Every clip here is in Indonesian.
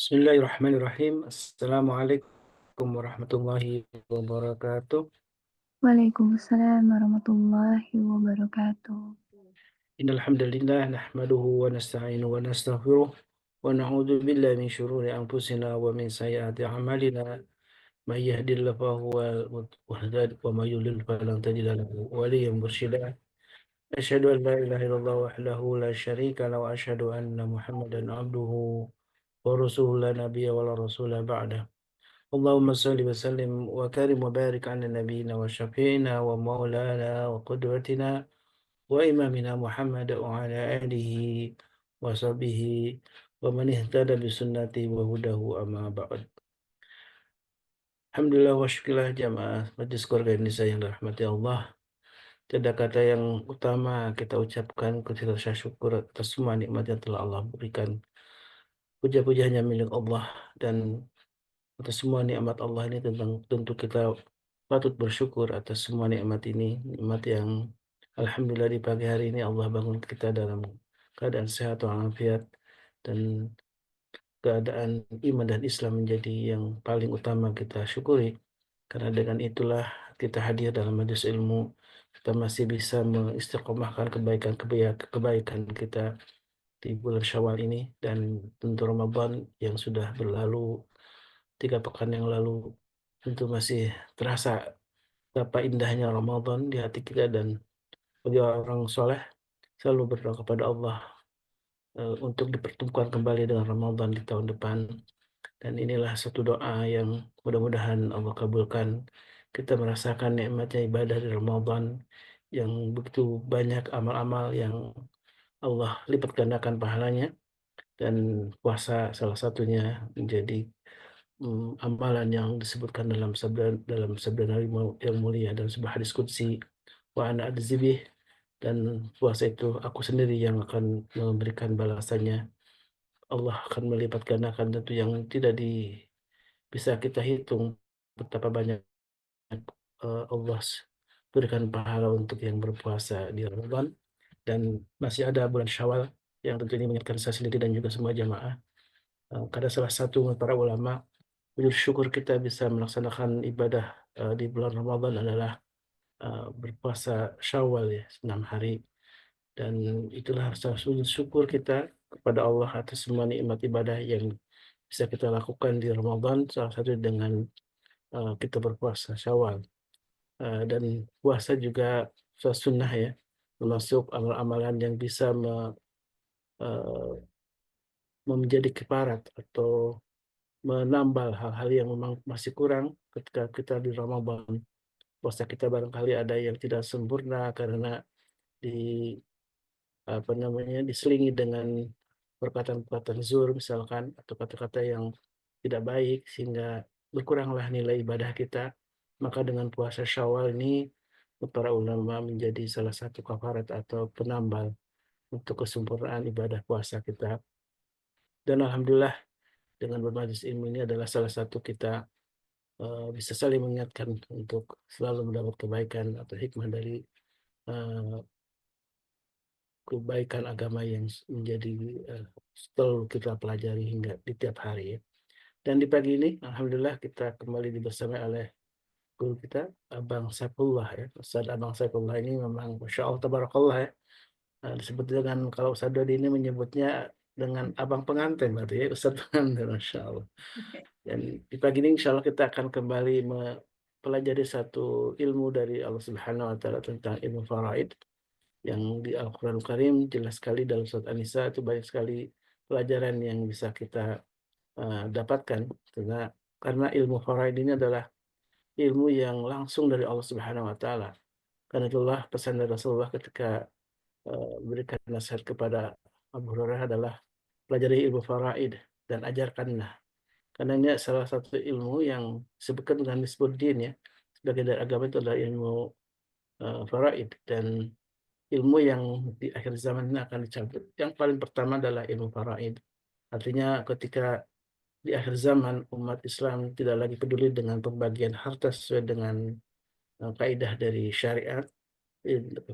Bismillahirrahmanirrahim. Assalamualaikum warahmatullahi wabarakatuh. Waalaikumsalam warahmatullahi wabarakatuh. Innal hamdalillah nahmaduhu wa nasta'inuhu wa nastaghfiruh wa na'udzu billahi min shururi anfusina wa min sayyiati a'malina. May yahdihillahu fahuwal muhtadi wa may yudlil falan tajida lahu waliyyan mursyida. Asyhadu an la ilaha illallah wahdahu la syarika lahu wa asyhadu anna Muhammadan abduhu wa rasuluhu la nabiyya wa la rasula ba'da. اللهم صل وسلم وكرم وبارك على نبينا وشفينا ومولانا وقدوتنا وإمامنا محمد وعلى آله وصحبه ومن اهتدى بسنته وهداه أما بعد. Alhamdulillah wa syukurillah jamaah Majelis Keluarga Indonesia yang dirahmati Allah. Tiada kata yang utama kita ucapkan ketika rasa syukur atas semua nikmat yang telah Allah berikan. Puja-puji hanya milik Allah, dan atas semua nikmat Allah ini tentu kita patut bersyukur atas semua nikmat ini, nikmat yang alhamdulillah di pagi hari ini Allah bangun kita dalam keadaan sehat walafiat, dan keadaan iman dan Islam menjadi yang paling utama kita syukuri. Karena dengan itulah kita hadir dalam majelis ilmu, kita masih bisa mengistiqomahkan kebaikan kita di bulan Syawal ini, dan tentu Ramadan yang sudah berlalu 3 pekan yang lalu tentu masih terasa betapa indahnya Ramadan di hati kita. Dan bagi orang soleh selalu berdoa kepada Allah untuk dipertemukan kembali dengan Ramadan di tahun depan. Dan inilah satu doa yang mudah-mudahan Allah kabulkan. Kita merasakan nikmatnya ibadah di Ramadan yang begitu banyak amal-amal yang Allah lipat gandakan pahalanya, dan puasa salah satunya menjadi amalan yang disebutkan dalam sabda Nabi yang mulia dalam sebuah hadis qudsi, wa ana adzibih, dan puasa itu aku sendiri yang akan memberikan balasannya. Allah akan melipat gandakan, tentu yang tidak bisa kita hitung betapa banyak Allah berikan pahala untuk yang berpuasa di Ramadan. Dan masih ada bulan Syawal yang tentu ini mengingatkan saya sendiri dan juga semua jamaah. Karena salah satu para ulama, wujud syukur kita bisa melaksanakan ibadah di bulan Ramadan adalah berpuasa Syawal, ya, 6 hari. Dan itulah rasa sujud syukur kita kepada Allah atas semua nikmat ibadah yang bisa kita lakukan di Ramadan, salah satu dengan kita berpuasa Syawal. Dan puasa juga sunnah, ya, termasuk amal-amalan yang bisa eh, menjadi kiparat atau menambal hal-hal yang memang masih kurang ketika kita di Ramadan. Puasa kita barangkali ada yang tidak sempurna karena di diselingi dengan perkataan-perkataan zur misalkan, atau kata-kata yang tidak baik, sehingga berkuranglah nilai ibadah kita. Maka dengan puasa Syawal ini para ulama menjadi salah satu kafarat atau penambal untuk kesempurnaan ibadah puasa kita. Dan alhamdulillah dengan bermajlis ilmu ini adalah salah satu kita bisa saling mengingatkan untuk selalu mendapat kebaikan atau hikmah dari eh, kebaikan agama yang menjadi selalu kita pelajari hingga di tiap hari, ya. Dan di pagi ini, alhamdulillah kita kembali dibersamai oleh guru kita, Abang Saifullah, ya. Ustaz Abang Saifullah ini memang Masya Allah, Tabarakallah, ya. Disebut dengan, kalau Ustaz Dodi ini menyebutnya dengan Abang Pengantin, berarti ya, Ustaz Pengantin, Masya Allah. Dan di pagi ini insya Allah kita akan kembali mempelajari satu ilmu dari Allah Subhanahu wa Ta'ala tentang ilmu faraid, yang di Al-Quran Karim jelas sekali dalam surat An-Nisa itu banyak sekali pelajaran yang bisa kita dapatkan. Karena ilmu faraid ini adalah ilmu yang langsung dari Allah Subhanahu wa Ta'ala. Karena itulah pesan dari Rasulullah ketika berikan nasihat kepada Abu Hurairah adalah pelajari ilmu faraid dan ajarkanlah. Karena ini salah satu ilmu yang disebutkan dengan nisbuddin, ya, sebagai dari agama itu adalah ilmu faraid. Dan ilmu yang di akhir zaman ini akan dicabut. Yang paling pertama adalah ilmu faraid. Artinya ketika di akhir zaman umat Islam tidak lagi peduli dengan pembagian harta sesuai dengan kaidah dari syariat,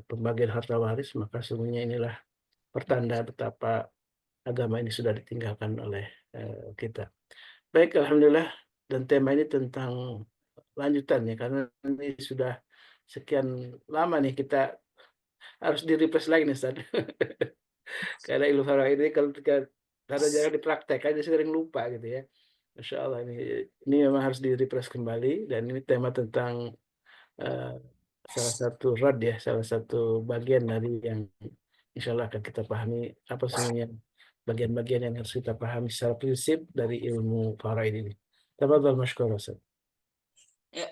pembagian harta waris, maka sesungguhnya inilah pertanda betapa agama ini sudah ditinggalkan oleh kita. Baik, alhamdulillah. Dan tema ini tentang lanjutannya karena ini sudah sekian lama nih kita harus di refresh lagi nih Ustaz. Karena ilmu faraid ini kalau kita karena jarang dipraktek aja sering lupa gitu ya. Masya Allah ini memang harus di refresh kembali dan ini tema tentang eh, salah satu rad ya, salah satu bagian dari yang insya Allah akan kita pahami apa sebenarnya bagian-bagian yang harus kita pahami secara prinsip dari ilmu faraid ini. Tafadhal mashkur Ustaz. Ya,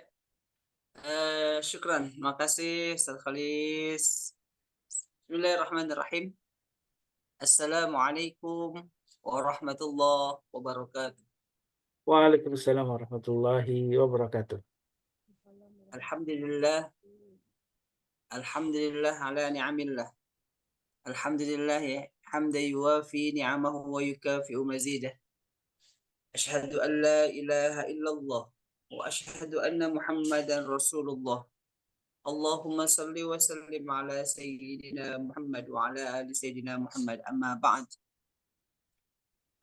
syukran. Makasih Ustaz Khalis. Bismillahirrahmanirrahim. Assalamualaikum warahmatullahi wabarakatuh. Waalaikumsalam warahmatullahi wabarakatuh. Alhamdulillah, alhamdulillah ala ni'amillah. Alhamdulillah ya, hamdan yuwafi ni'amahu wa yukafi'u mazidah. Asyhadu an la ilaha illallah wa asyhadu anna Muhammadan Rasulullah. Allahumma salli wa sallim ala sayyidina Muhammad wa ala ali sayyidina Muhammad. Amma ba'd.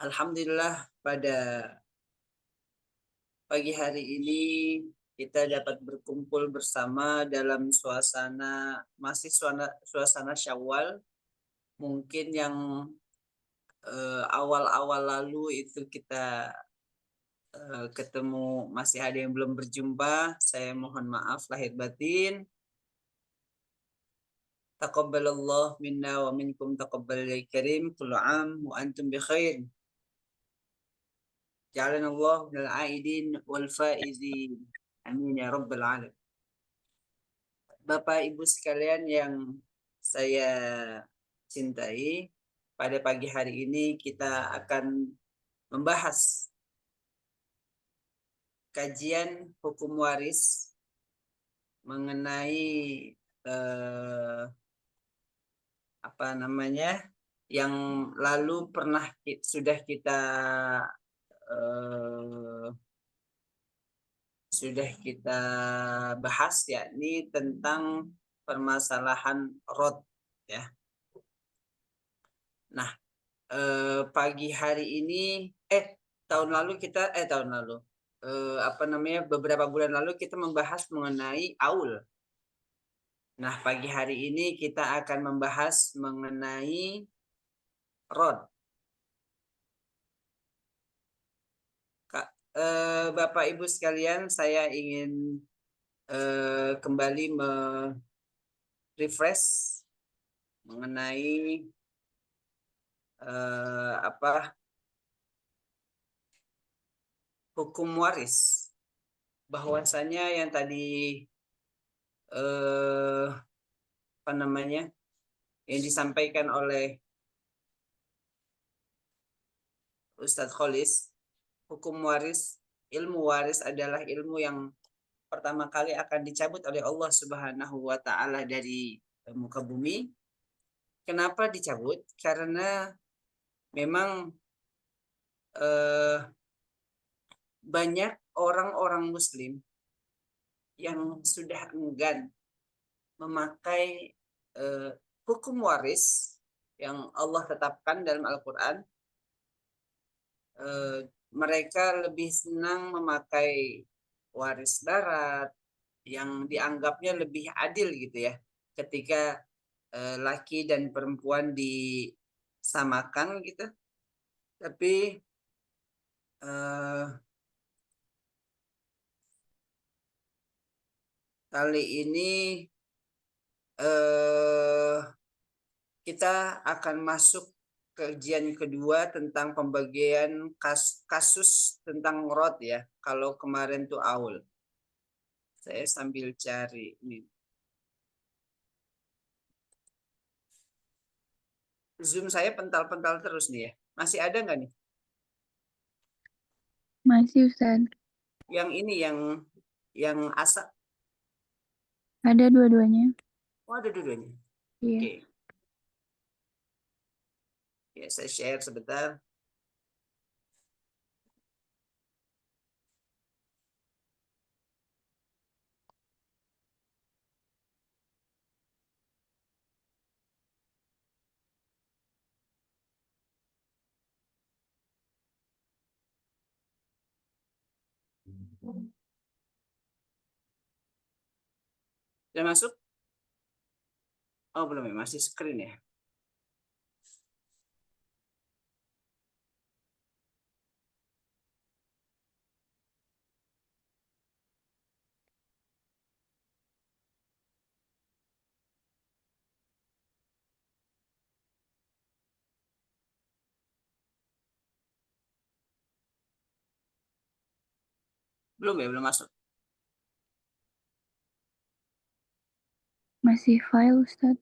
Alhamdulillah pada pagi hari ini kita dapat berkumpul bersama dalam suasana Syawal. Mungkin yang awal-awal lalu itu kita ketemu masih ada yang belum berjumpa. Saya mohon maaf lahir batin. Taqabbalallah minna wa minkum taqabbalal karim. Kullu am wa antum bi khair. Ja'alanallah minal aidin wal faizin. Amin ya rabbal alamin. Bapak Ibu sekalian yang saya cintai, pada pagi hari ini kita akan membahas kajian hukum waris mengenai apa namanya yang lalu eh, sudah kita bahas, yakni tentang permasalahan rod ya. Nah, pagi hari ini beberapa bulan lalu kita membahas mengenai aul. Nah, pagi hari ini kita akan membahas mengenai rod. Bapak Ibu sekalian, saya ingin kembali refresh mengenai hukum waris. Bahwasanya yang tadi yang disampaikan oleh Ustadz Kholis, hukum waris, ilmu waris adalah ilmu yang pertama kali akan dicabut oleh Allah Subhanahu wa taala dari muka bumi. Kenapa dicabut? Karena memang banyak orang-orang muslim yang sudah enggan memakai hukum waris yang Allah tetapkan dalam Al-Quran. Mereka lebih senang memakai waris barat yang dianggapnya lebih adil gitu ya, ketika laki dan perempuan disamakan gitu. Tapi kali ini kita akan masuk kajian kedua tentang pembagian kasus tentang rod ya. Kalau kemarin tuh aul. Saya sambil cari ini. Zoom saya pental-pental terus nih ya. Masih ada nggak nih? Masih Ustaz. Yang ini yang asa. Ada dua-duanya. Oh, ada dua-duanya. Iya. Oke. Ya, saya share sebentar. Sudah masuk? Oh, belum ya, masih screen ya. Belum ya, belum masuk. Masih file, Ustadz.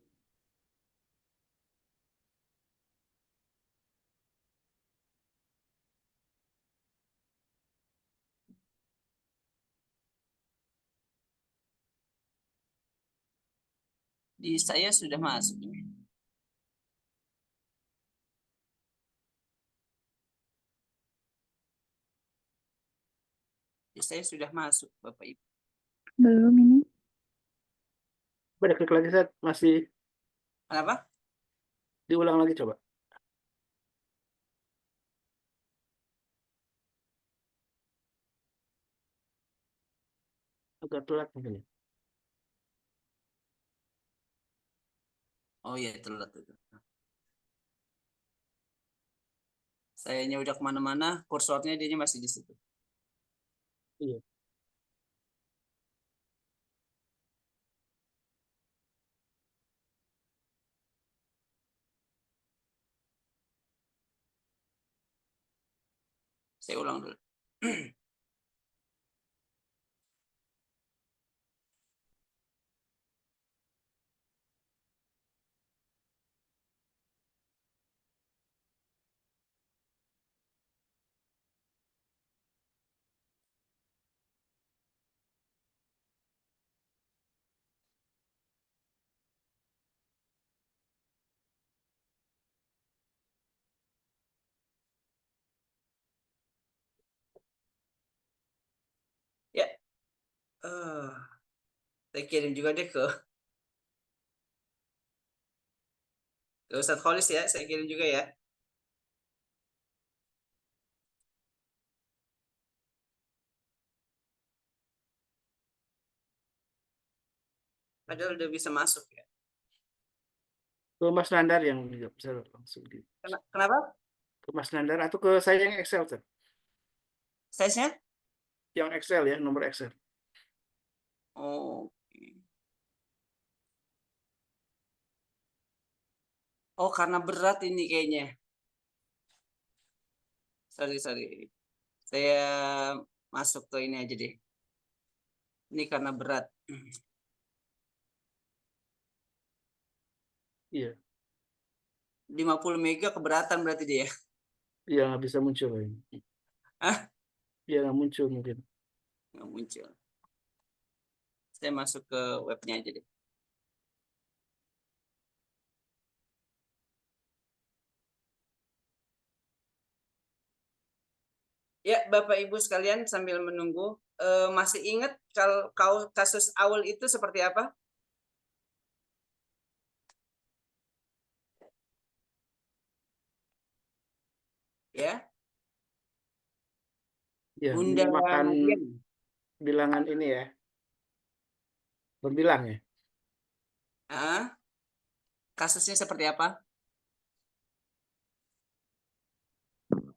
Di saya sudah masuk. Di saya sudah masuk, Bapak Ibu. Belum ini. Coba klik lagi, Ustaz. Masih Kenapa? diulang lagi coba. Agak telat mungkin ya. Oh iya, telat itu. Sayanya udah kemana-mana, kursornya dia masih di situ. Iya. Saya ulang dulu. Ya, saya kirim juga deh ke Ustadz Kholis ya, saya kirim juga ya. Padahal udah bisa masuk ya. Ke Mas Nandar yang bisa langsung di. Kenapa? Ke Mas Nandar atau ke saya yang Excel, Ustaz. Size-nya? Yang Excel ya, nomor Excel. Oh. Oh, karena berat ini kayaknya. Sorry. Saya masuk ke ini aja deh. Ini karena berat. Iya. 50 mega keberatan berarti dia. Iya, nggak bisa muncul ini. Hah? Iya, nggak muncul mungkin. Nggak muncul. Saya masuk ke webnya aja deh. Ya, Bapak Ibu sekalian sambil menunggu, masih ingat kalau kasus awal itu seperti apa? Ya, Iya, Bunda menyamakan Nadia. bilangan ini ya. Berbilang ya. Ah, kasusnya seperti apa?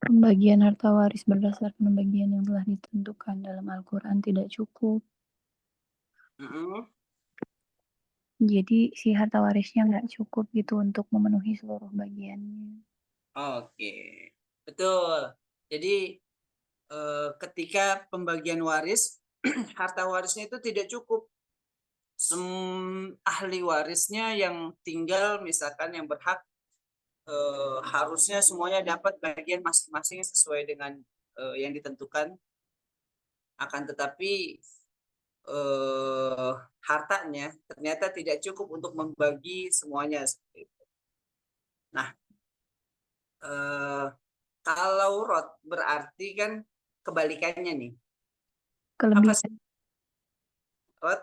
Pembagian harta waris berdasarkan pembagian yang telah ditentukan dalam Al-Quran tidak cukup. Mm-mm. Jadi si harta warisnya nggak cukup gitu untuk memenuhi seluruh bagiannya. Oke, betul. Jadi ketika pembagian waris, harta warisnya itu tidak cukup. Ahli warisnya yang tinggal, misalkan yang berhak, harusnya semuanya dapat bagian masing-masing sesuai dengan yang ditentukan. Akan tetapi eh, hartanya ternyata tidak cukup untuk membagi semuanya. Nah, eh, kalau rot berarti kan kebalikannya nih. Apa sih Kelebihan rot?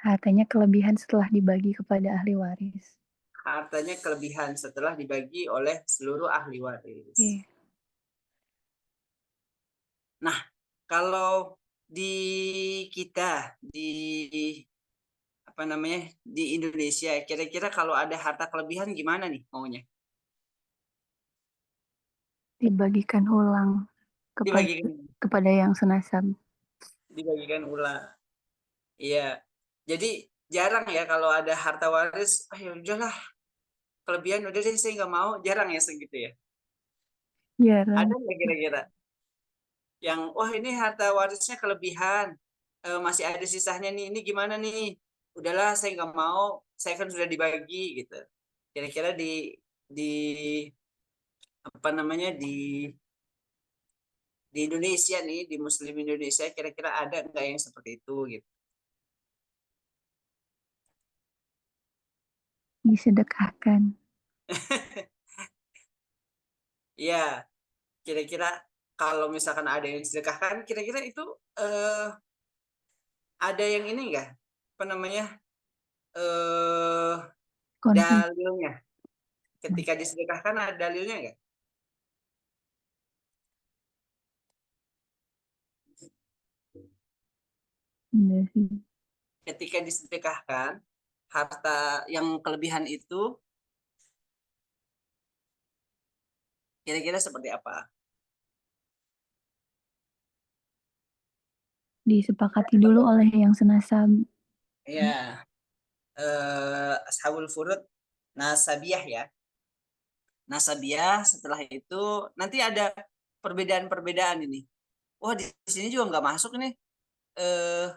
hartanya kelebihan setelah dibagi kepada ahli waris. Hartanya kelebihan setelah dibagi oleh seluruh ahli waris. Iya. Nah, Kalau di kita di apa namanya di Indonesia, kira-kira kalau ada harta kelebihan gimana nih maunya? Dibagikan ulang Dibagikan, kepada yang senasab. dibagikan ulang. Iya. Jadi jarang ya kalau ada harta waris, ah ya udahlah, kelebihan udah deh saya nggak mau, jarang ya segitu ya. Jarang. Ada nggak kira-kira yang wah ini harta warisnya kelebihan, masih ada sisanya nih, ini gimana nih? Udahlah saya nggak mau, saya kan sudah dibagi gitu. Kira-kira di apa namanya di Indonesia nih, di Muslim Indonesia kira-kira ada nggak yang seperti itu gitu? Disedekahkan. Iya, kira-kira kalau misalkan ada yang disedekahkan, kira-kira itu ada yang ini enggak? Apa namanya? Eh Konflik. dalilnya. Ketika disedekahkan ada dalilnya enggak? Enggak sih. Ketika disedekahkan harta yang kelebihan itu kira-kira seperti apa? Disepakati dulu oleh yang senasab. Ya, ashabul furud nasabiyah ya. Nasabiyah setelah itu nanti ada perbedaan-perbedaan ini. Wah, di sini juga nggak masuk nih. Eh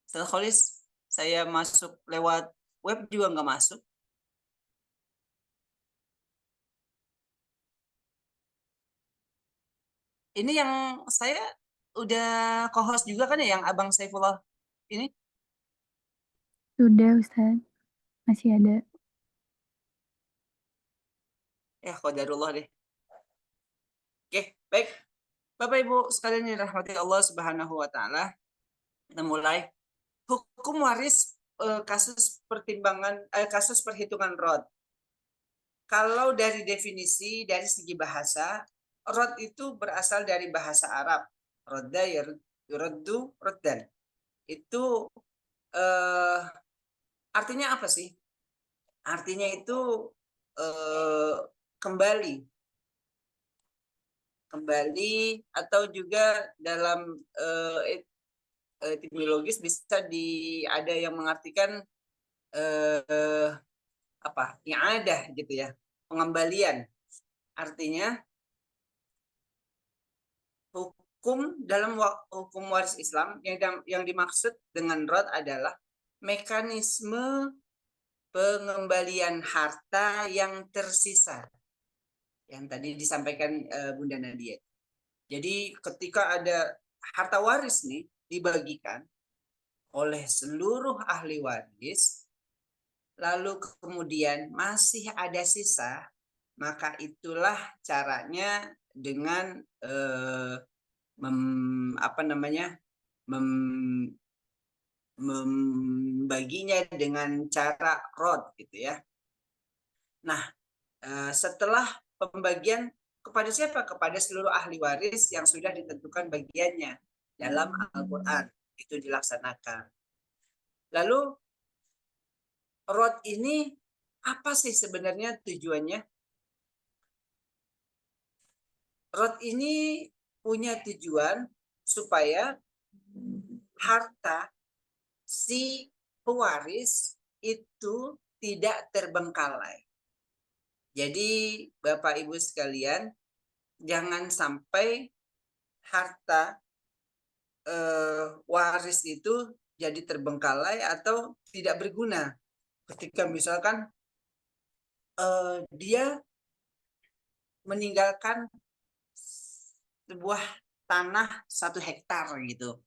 setelah kholis saya masuk lewat web juga nggak masuk. Ini yang saya udah co-host juga kan ya yang Abang Saifullah ini? Sudah, Ustaz. Masih ada. Ya, qadarullah deh. Oke, baik. Bapak Ibu sekalian yang dirahmati Allah Subhanahu wa taala, kita mulai hukum waris kasus perhitungan rod. Kalau dari definisi dari segi bahasa, rod itu berasal dari bahasa Arab. Rodda yuraddu roddan. Itu eh, artinya apa sih? Artinya itu eh, kembali, atau juga dalam etimologis bisa ada yang mengartikan eh, apa? I'adah gitu ya, pengembalian. Artinya hukum dalam hukum waris Islam yang dimaksud dengan rod adalah mekanisme pengembalian harta yang tersisa yang tadi disampaikan Bunda Nadia. Jadi ketika ada harta waris nih dibagikan oleh seluruh ahli waris, lalu kemudian masih ada sisa, maka itulah caranya dengan apa namanya membaginya dengan cara rod gitu ya. Nah, setelah pembagian kepada siapa? Kepada seluruh ahli waris yang sudah ditentukan bagiannya dalam Al-Quran. Itu dilaksanakan. Lalu, rod ini apa sih sebenarnya tujuannya? Rod ini punya tujuan supaya harta si pewaris itu tidak terbengkalai. Jadi Bapak Ibu sekalian, jangan sampai harta waris itu jadi terbengkalai atau tidak berguna. Ketika misalkan dia meninggalkan sebuah tanah 1 hektar gitu.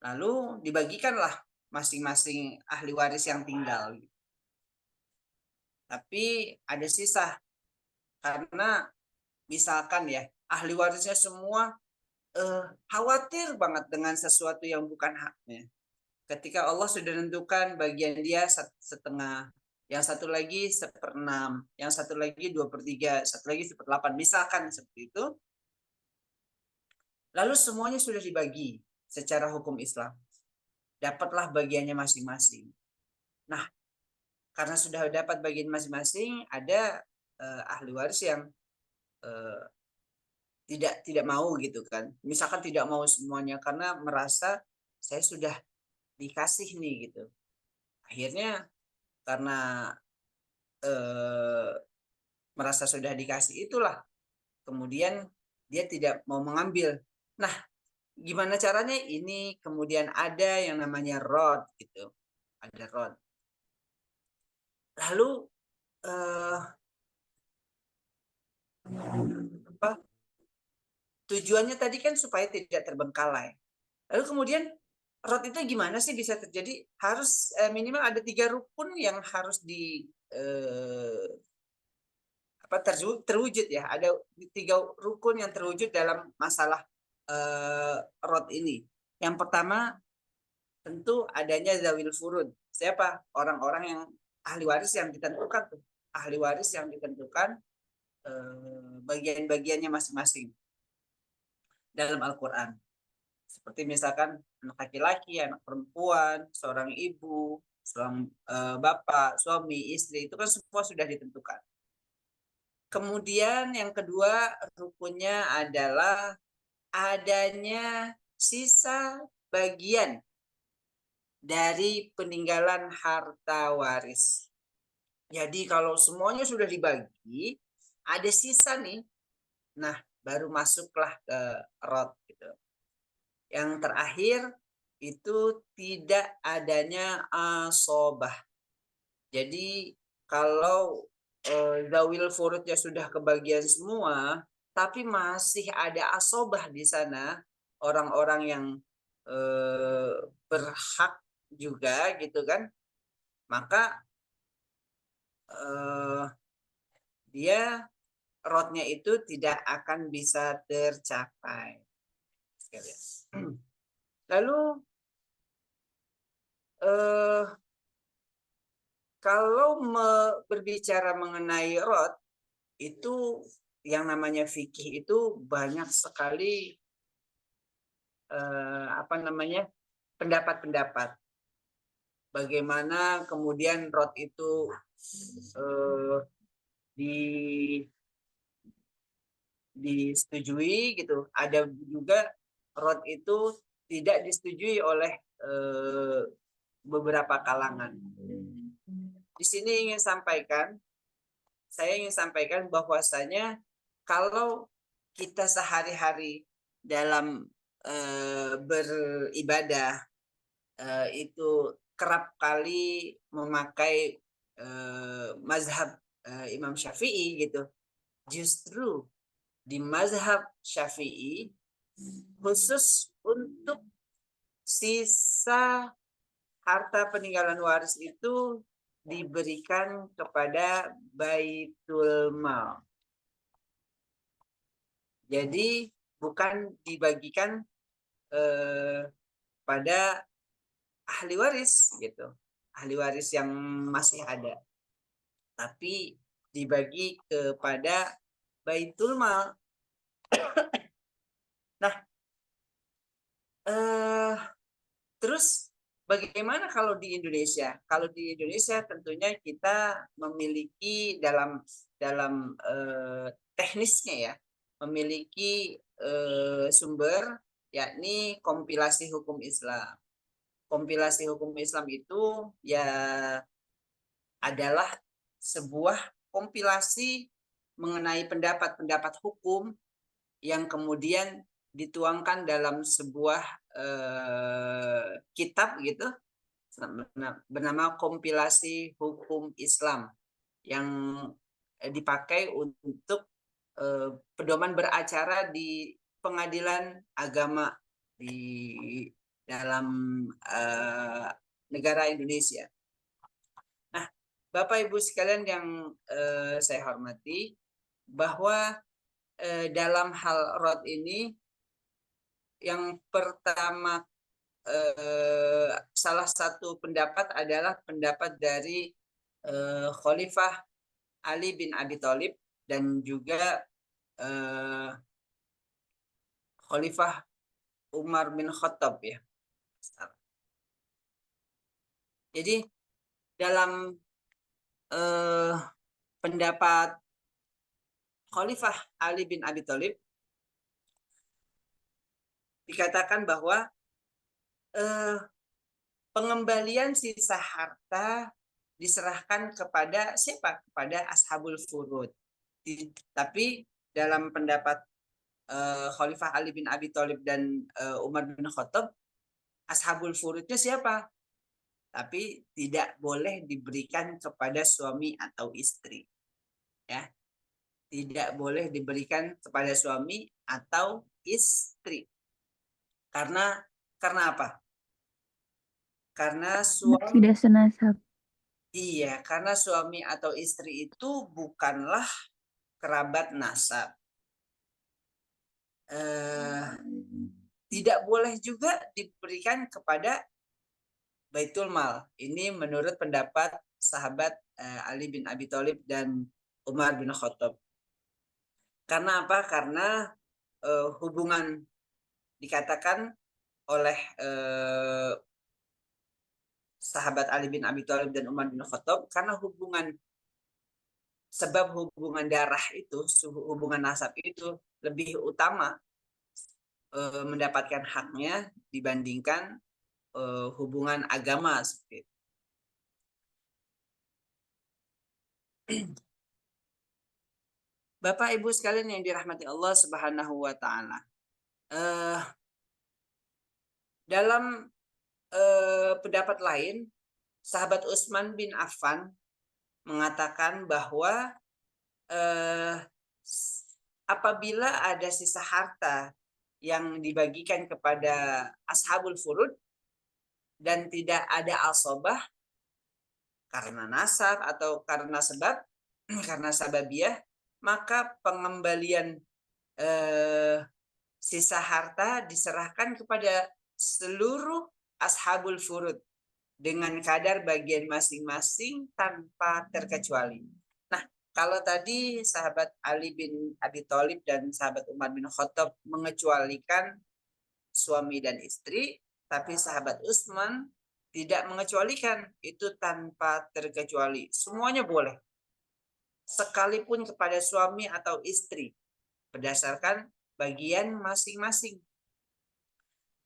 Lalu dibagikanlah masing-masing ahli waris yang tinggal. Tapi ada sisa karena misalkan ya ahli warisnya semua khawatir banget dengan sesuatu yang bukan haknya. Ketika Allah sudah menentukan bagian dia setengah, yang satu lagi 1/6, yang satu lagi 2/3, satu lagi 1/8, misalkan seperti itu. Lalu semuanya sudah dibagi secara hukum Islam. Dapatlah bagiannya masing-masing. Nah, karena sudah dapat bagian masing-masing, ada ahli waris yang eh, tidak mau gitu kan. Misalkan tidak mau semuanya karena merasa saya sudah dikasih nih gitu. Akhirnya karena eh, merasa sudah dikasih itulah kemudian dia tidak mau mengambil. Nah, gimana caranya? Ini kemudian ada yang namanya rod gitu. Ada rod. Lalu apa? Tujuannya tadi kan supaya tidak terbengkalai. Lalu kemudian rod itu gimana sih bisa terjadi? Harus minimal ada 3 rukun yang harus terwujud ya. Ada 3 rukun yang terwujud dalam masalah rod ini. Yang pertama tentu adanya zawil furud. Siapa? Orang-orang yang ahli waris yang ditentukan tuh. Ahli waris yang ditentukan bagian-bagiannya masing-masing dalam Al-Quran. Seperti misalkan anak laki-laki, anak perempuan, seorang ibu, seorang bapak, suami, istri, itu kan semua sudah ditentukan. Kemudian yang kedua rukunnya adalah adanya sisa bagian dari peninggalan harta waris. Jadi kalau semuanya sudah dibagi, ada sisa nih. Nah, baru masuklah ke rot gitu. Yang terakhir itu tidak adanya asobah. Jadi kalau zawil furudnya sudah kebagian semua, tapi masih ada asobah di sana, orang-orang yang berhak juga gitu kan, maka dia rotnya itu tidak akan bisa tercapai. Lalu kalau berbicara mengenai rot, itu yang namanya fikih itu banyak sekali pendapat-pendapat. Bagaimana kemudian rot itu disetujui gitu. Ada juga rot itu tidak disetujui oleh beberapa kalangan. Di sini saya ingin sampaikan bahwasanya kalau kita sehari-hari dalam beribadah itu kerap kali memakai mazhab Imam Syafi'i gitu. Justru di mazhab Syafi'i khusus untuk sisa harta peninggalan waris itu diberikan kepada Baitul Mal. Jadi bukan dibagikan pada ahli waris gitu, ahli waris yang masih ada, tapi dibagi kepada Baitul Mal. Nah, terus bagaimana kalau di Indonesia? Kalau di Indonesia tentunya kita memiliki dalam teknisnya ya, memiliki sumber yakni kompilasi hukum Islam. Kompilasi hukum Islam itu ya adalah sebuah kompilasi mengenai pendapat-pendapat hukum yang kemudian dituangkan dalam sebuah kitab gitu bernama kompilasi hukum Islam yang dipakai untuk pedoman beracara di pengadilan agama di dalam negara Indonesia. Nah, Bapak Ibu sekalian yang saya hormati, bahwa dalam hal rod ini yang pertama salah satu pendapat adalah pendapat dari Khalifah Ali bin Abi Thalib dan juga Khalifah Umar bin Khattab ya. Jadi dalam pendapat Khalifah Ali bin Abi Thalib dikatakan bahwa pengembalian sisa harta diserahkan kepada siapa? Kepada ashabul furud. Tapi dalam pendapat Khalifah Ali bin Abi Thalib dan Umar bin Khattab, ashabul furudnya siapa? Tapi tidak boleh diberikan kepada suami atau istri. Ya, tidak boleh diberikan kepada suami atau istri. Karena apa? Karena suami Tidak senasab. Iya, karena suami atau istri itu bukanlah kerabat nasab. Tidak boleh juga diberikan kepada Baitul Mal. Ini menurut pendapat sahabat Ali bin Abi Thalib dan Umar bin Khattab. Karena apa? Karena hubungan dikatakan oleh sahabat Ali bin Abi Thalib dan Umar bin Khattab, karena sebab hubungan darah itu, hubungan nasab itu lebih utama mendapatkan haknya dibandingkan hubungan agama seperti itu. Bapak Ibu sekalian yang dirahmati Allah Subhanahu wa taala. Dalam pendapat lain, sahabat Utsman bin Affan mengatakan bahwa apabila ada sisa harta yang dibagikan kepada ashabul furud dan tidak ada asobah karena nasab atau karena sebab, karena sababiyah, maka pengembalian sisa harta diserahkan kepada seluruh ashabul furud dengan kadar bagian masing-masing tanpa terkecuali. Nah, kalau tadi sahabat Ali bin Abi Thalib dan sahabat Umar bin Khattab mengecualikan suami dan istri, tapi sahabat Utsman tidak mengecualikan, itu tanpa terkecuali. Semuanya boleh. Sekalipun kepada suami atau istri, berdasarkan bagian masing-masing.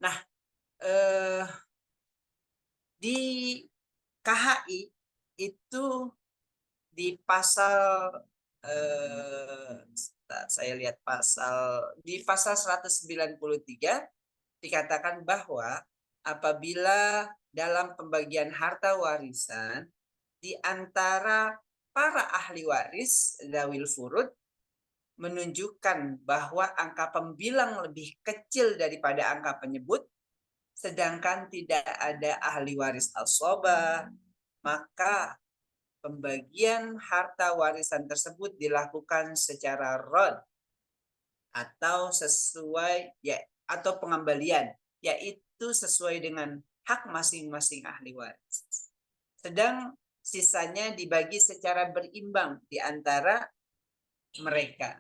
Nah, di KHI itu di pasal saya lihat di pasal 193 dikatakan bahwa apabila dalam pembagian harta warisan di antara para ahli waris zawil furud menunjukkan bahwa angka pembilang lebih kecil daripada angka penyebut, sedangkan tidak ada ahli waris asobah, maka pembagian harta warisan tersebut dilakukan secara rod atau sesuai atau pengembalian, yaitu sesuai dengan hak masing-masing ahli waris. Sedang sisanya dibagi secara berimbang di antara mereka.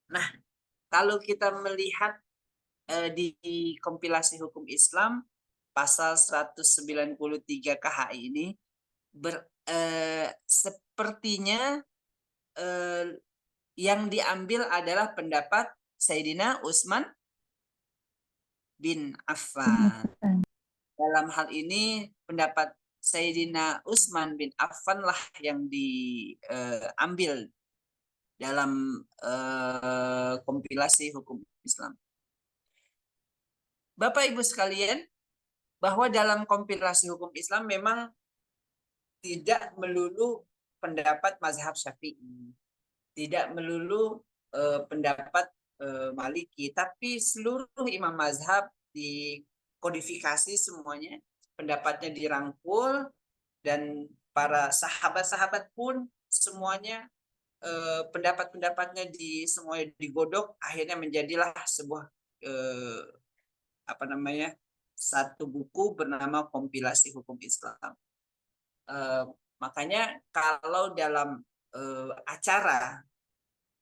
Nah, kalau kita melihat di kompilasi hukum Islam pasal 193 KHI ini sepertinya yang diambil adalah pendapat Sayyidina Utsman bin Affan. Dalam hal ini pendapat Sayyidina Utsman bin Affan lah yang diambil dalam kompilasi hukum Islam. Bapak Ibu sekalian, bahwa dalam kompilasi hukum Islam memang tidak melulu pendapat mazhab Syafi'i, tidak melulu pendapat Maliki, tapi seluruh imam mazhab dikodifikasi semuanya, pendapatnya dirangkul, dan para sahabat-sahabat pun semuanya pendapat-pendapatnya semuanya digodok, akhirnya menjadilah sebuah satu buku bernama Kompilasi Hukum Islam. Makanya kalau dalam acara,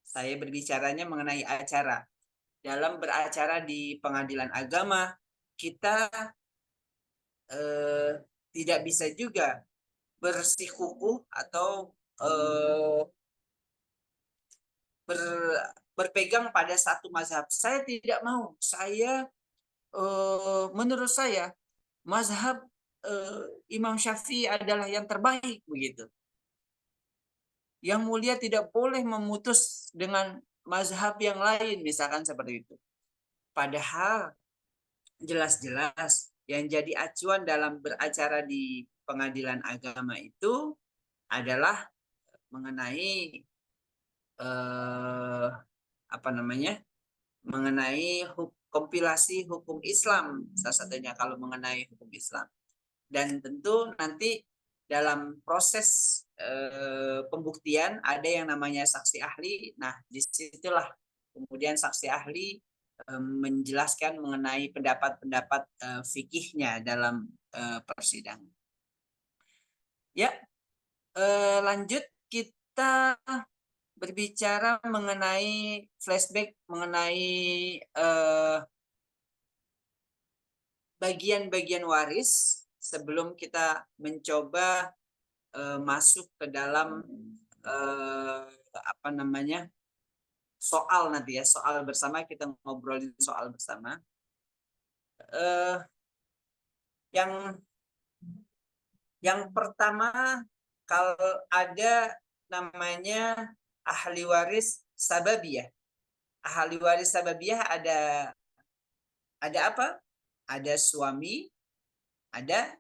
saya berbicaranya mengenai acara, dalam beracara di pengadilan agama, kita tidak bisa juga bersikukuh atau berpegang pada satu mazhab. Saya tidak mau. Menurut saya mazhab Imam Syafi'i adalah yang terbaik begitu. Yang mulia tidak boleh memutus dengan mazhab yang lain, misalkan seperti itu. Padahal jelas-jelas yang jadi acuan dalam beracara di pengadilan agama itu adalah mengenai mengenai kompilasi hukum Islam, salah satunya kalau mengenai hukum Islam. Dan tentu nanti dalam proses pembuktian ada yang namanya saksi ahli. Nah, disitulah kemudian saksi ahli menjelaskan mengenai pendapat-pendapat fikihnya dalam persidangan. Ya, lanjut kita berbicara mengenai flashback mengenai bagian-bagian waris sebelum kita mencoba masuk ke dalam soal nanti ya, soal bersama, kita ngobrolin soal bersama. Yang pertama, kalau ada namanya ahli waris sababiyah. Ahli waris sababiyah ada apa? Ada suami, ada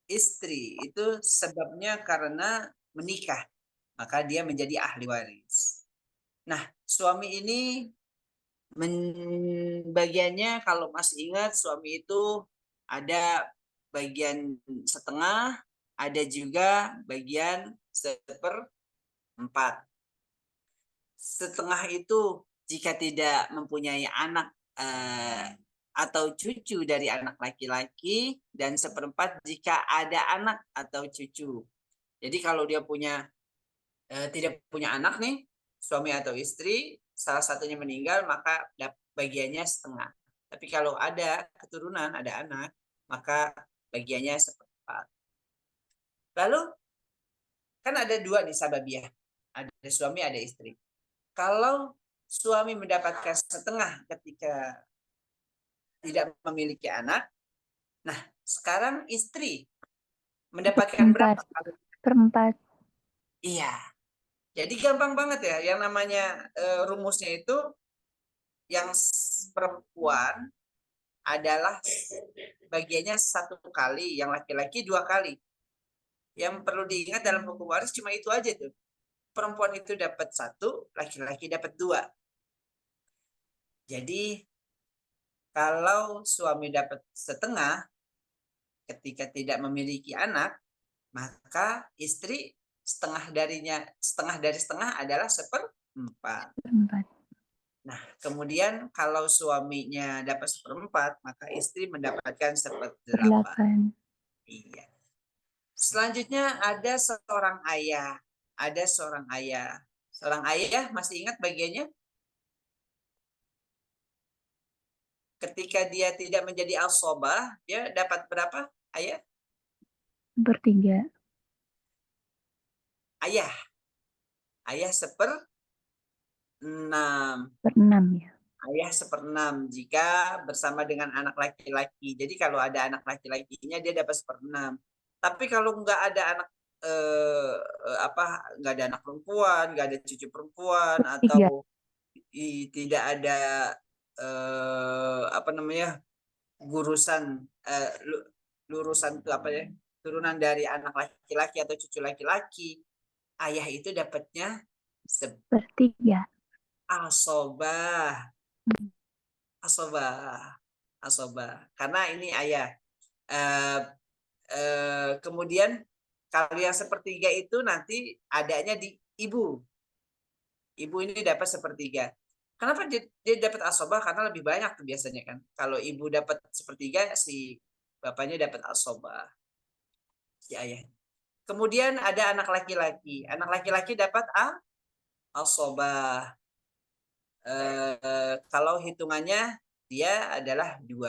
istri. Itu sebabnya karena menikah, maka dia menjadi ahli waris. Nah, suami ini bagiannya kalau masih ingat, suami itu ada bagian setengah, ada juga bagian seperempat. Setengah itu jika tidak mempunyai anak atau cucu dari anak laki-laki, dan seperempat jika ada anak atau cucu. Jadi kalau dia tidak punya anak nih, suami atau istri, salah satunya meninggal, maka bagiannya setengah. Tapi kalau ada keturunan, ada anak, maka bagiannya seperempat. Lalu kan ada dua nih sababiyah, ada suami, ada istri. Kalau suami mendapatkan setengah ketika tidak memiliki anak, nah sekarang istri mendapatkan berapa? Seperempat. Iya. Jadi gampang banget ya, yang namanya rumusnya itu yang perempuan adalah bagiannya 1 kali, yang laki-laki 2 kali. Yang perlu diingat dalam hukum waris cuma itu aja tuh. Perempuan itu dapat 1, laki-laki dapat 2. Jadi kalau suami dapat setengah ketika tidak memiliki anak, maka istri setengah dari setengah adalah seperempat. Nah, kemudian kalau suaminya dapat seperempat, maka istri mendapatkan seperdelapan. Iya. Selanjutnya ada seorang ayah. Ada seorang ayah. Seorang ayah masih ingat bagiannya? Ketika dia tidak menjadi asobah, dia dapat berapa, ayah? Sepertiga. Ayah 1/6. Seperenam ya. Ayah 1/6 jika bersama dengan anak laki-laki. Jadi kalau ada anak laki-lakinya dia dapat 1/6. Tapi kalau nggak ada anak nggak ada anak perempuan, nggak ada cucu perempuan, atau tidak ada lurusan itu turunan dari anak laki-laki atau cucu laki-laki, ayah itu dapatnya sepertiga. Asobah. Karena ini ayah. Kemudian kalau yang sepertiga itu nanti adanya di ibu. Ibu ini dapat sepertiga. Kenapa dia dapat asobah? Karena lebih banyak tuh biasanya kan. Kalau ibu dapat sepertiga, si bapaknya dapat asobah, si ayah. Kemudian ada anak laki-laki. Anak laki-laki dapat asobah. Kalau hitungannya dia adalah 2.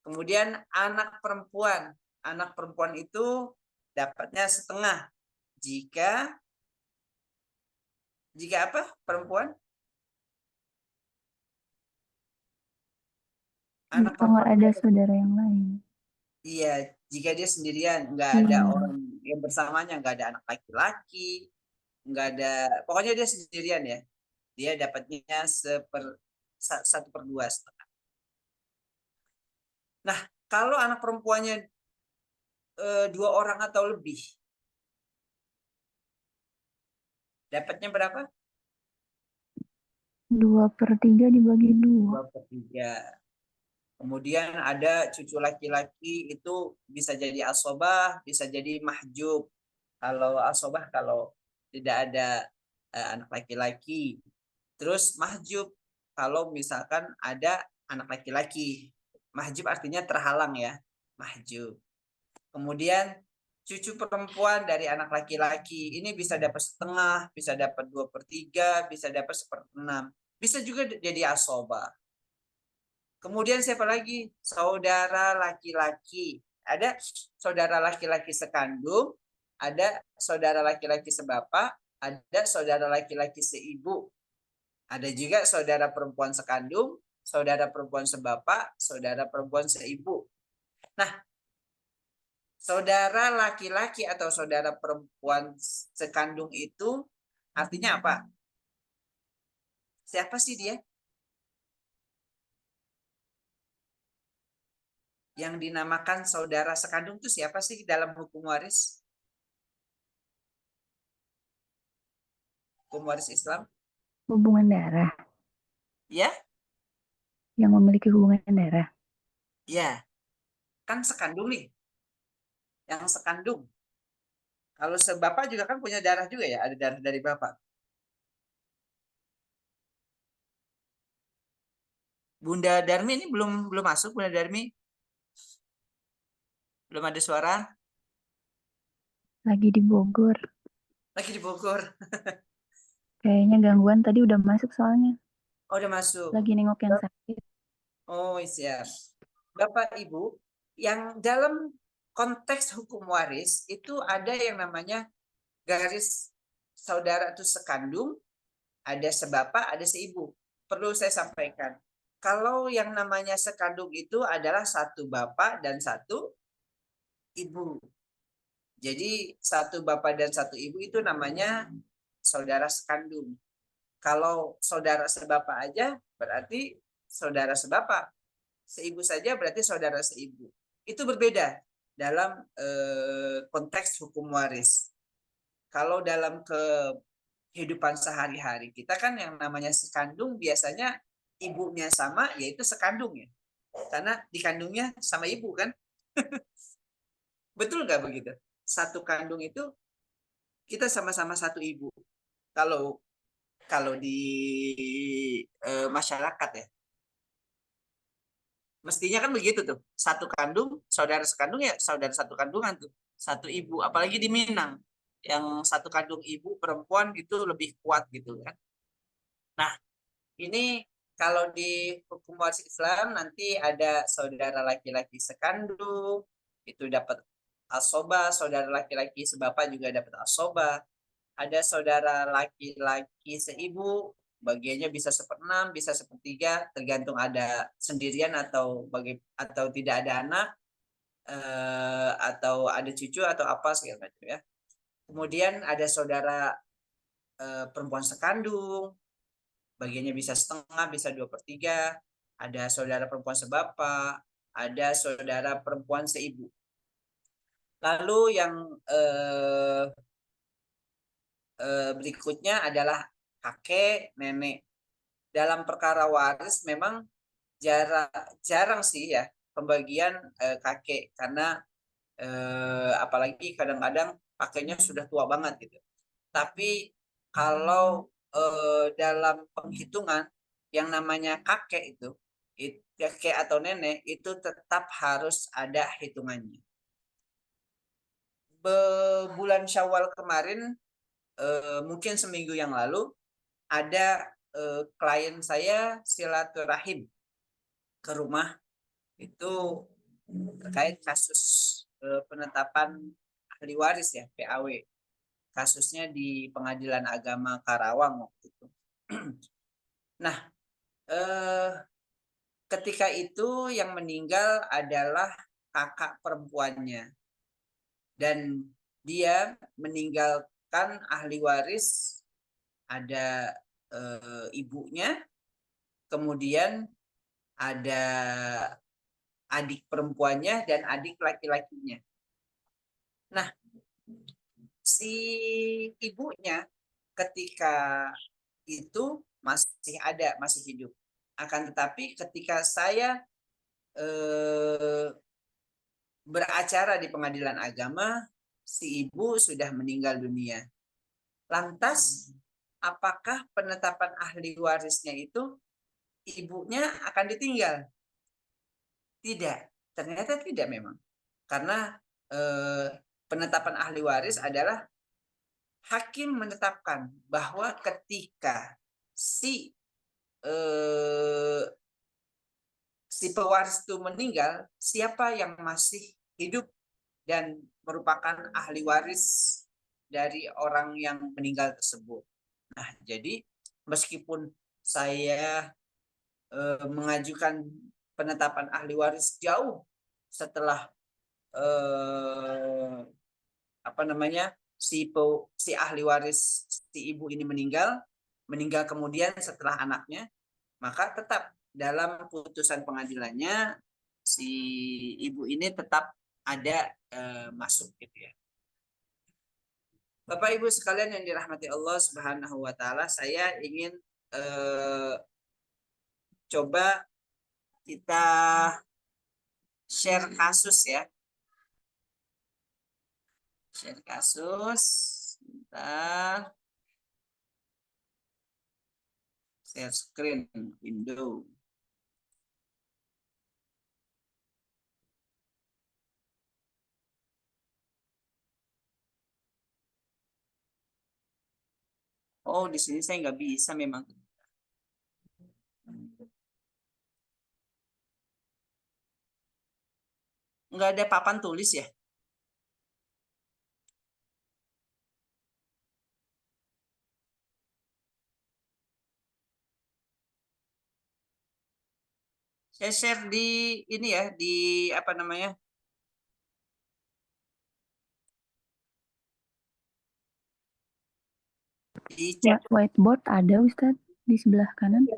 Kemudian anak perempuan. Anak perempuan itu dapatnya setengah jika apa? Perempuan? Anak Jika nggak perempuan ada saudara yang lain. iya, jika dia sendirian, nggak ada Iya. orang yang bersamanya, nggak ada anak laki-laki, nggak ada, pokoknya dia sendirian ya. Dia dapatnya 1/2. Nah, kalau anak perempuannya 2 orang atau lebih, dapatnya berapa? 2/3 dibagi 2. 2/3. Kemudian ada cucu laki-laki itu bisa jadi asobah, bisa jadi mahjub. Kalau asobah kalau tidak ada anak laki-laki. Terus mahjub kalau misalkan ada anak laki-laki. Mahjub artinya terhalang ya. Mahjub. Kemudian cucu perempuan dari anak laki-laki ini bisa dapat setengah, bisa dapat 2/3, bisa dapat 1/6. Bisa juga jadi asobah. Kemudian siapa lagi? Saudara laki-laki. Ada saudara laki-laki sekandung, ada saudara laki-laki sebapak, ada saudara laki-laki seibu. Ada juga saudara perempuan sekandung, saudara perempuan sebapak, saudara perempuan seibu. Nah, saudara laki-laki atau saudara perempuan sekandung itu artinya apa? Siapa sih dia? Yang dinamakan saudara sekandung itu siapa sih dalam hukum waris? Hukum waris Islam? Hubungan darah. Ya, Yang memiliki hubungan darah. ya. Kan sekandung nih. Yang sekandung. Kalau sebapak juga kan punya darah juga ya, ada darah dari bapak. Bunda Darmi ini belum masuk, Bunda Darmi. Belum ada suara. Lagi di Bogor. Lagi di Bogor. Kayaknya gangguan tadi udah masuk soalnya. Oh, udah masuk. Lagi nengok yang sakit. Oh, siap. Bapak Ibu, yang dalam konteks hukum waris itu ada yang namanya garis saudara itu sekandung, ada sebapak, ada seibu. Perlu saya sampaikan. Kalau yang namanya sekandung itu adalah satu bapak dan satu ibu. Jadi satu bapak dan satu ibu itu namanya saudara sekandung. Kalau saudara sebapak aja berarti saudara sebapak. Seibu saja berarti saudara seibu. Itu berbeda dalam konteks hukum waris. Kalau dalam kehidupan sehari-hari kita kan yang namanya sekandung biasanya ibunya sama yaitu sekandung ya. Karena dikandungnya sama ibu kan. Betul nggak begitu? Satu kandung itu kita sama-sama satu ibu. Kalau di masyarakat ya, mestinya kan begitu tuh. Satu kandung, saudara sekandung ya saudara satu kandungan tuh. Satu ibu, apalagi di Minang. Yang satu kandung ibu perempuan itu lebih kuat gitu kan. Nah, ini kalau di hukum waris Islam nanti ada saudara laki-laki sekandung, itu dapat asoba, saudara laki-laki sebapak juga dapat asoba. Ada saudara laki-laki seibu, bagiannya bisa 1/6, bisa 1/3, tergantung ada sendirian atau tidak ada anak, atau ada cucu atau apa segala macam ya. Kemudian ada saudara perempuan sekandung, bagiannya bisa setengah, bisa 2/3. Ada saudara perempuan sebapak, ada saudara perempuan seibu. Lalu yang berikutnya adalah kakek, nenek. Dalam perkara waris memang jarang sih ya pembagian kakek karena apalagi kadang-kadang kakeknya sudah tua banget gitu. Tapi kalau dalam penghitungan yang namanya kakek itu kakek atau nenek itu tetap harus ada hitungannya. Bulan Syawal kemarin mungkin seminggu yang lalu ada klien saya silaturahim ke rumah itu terkait kasus penetapan ahli waris ya, PAW. Kasusnya di Pengadilan Agama Karawang waktu itu. Nah, ketika itu yang meninggal adalah kakak perempuannya. Dan dia meninggalkan ahli waris ada ibunya, kemudian ada adik perempuannya dan adik laki-lakinya. Nah, si ibunya ketika itu masih ada, masih hidup. Akan tetapi ketika saya beracara di pengadilan agama, si ibu sudah meninggal dunia. Lantas, apakah penetapan ahli warisnya itu ibunya akan ditinggal? Tidak, ternyata tidak memang. Karena penetapan ahli waris adalah hakim menetapkan bahwa ketika si pewaris itu meninggal, siapa yang masih hidup dan merupakan ahli waris dari orang yang meninggal tersebut. Nah, jadi meskipun saya mengajukan penetapan ahli waris jauh setelah si ahli waris si ibu ini meninggal kemudian setelah anaknya, maka tetap dalam putusan pengadilannya si ibu ini tetap ada masuk gitu ya. Bapak Ibu sekalian yang dirahmati Allah Subhanahu wa taala, saya ingin coba kita share kasus ya. Share kasus. Sebentar. Share screen window. Oh, di sini saya nggak bisa memang. Nggak ada papan tulis ya? Saya share di ini ya, di apa namanya? Di chat. Whiteboard ada Ustadz di sebelah kanan.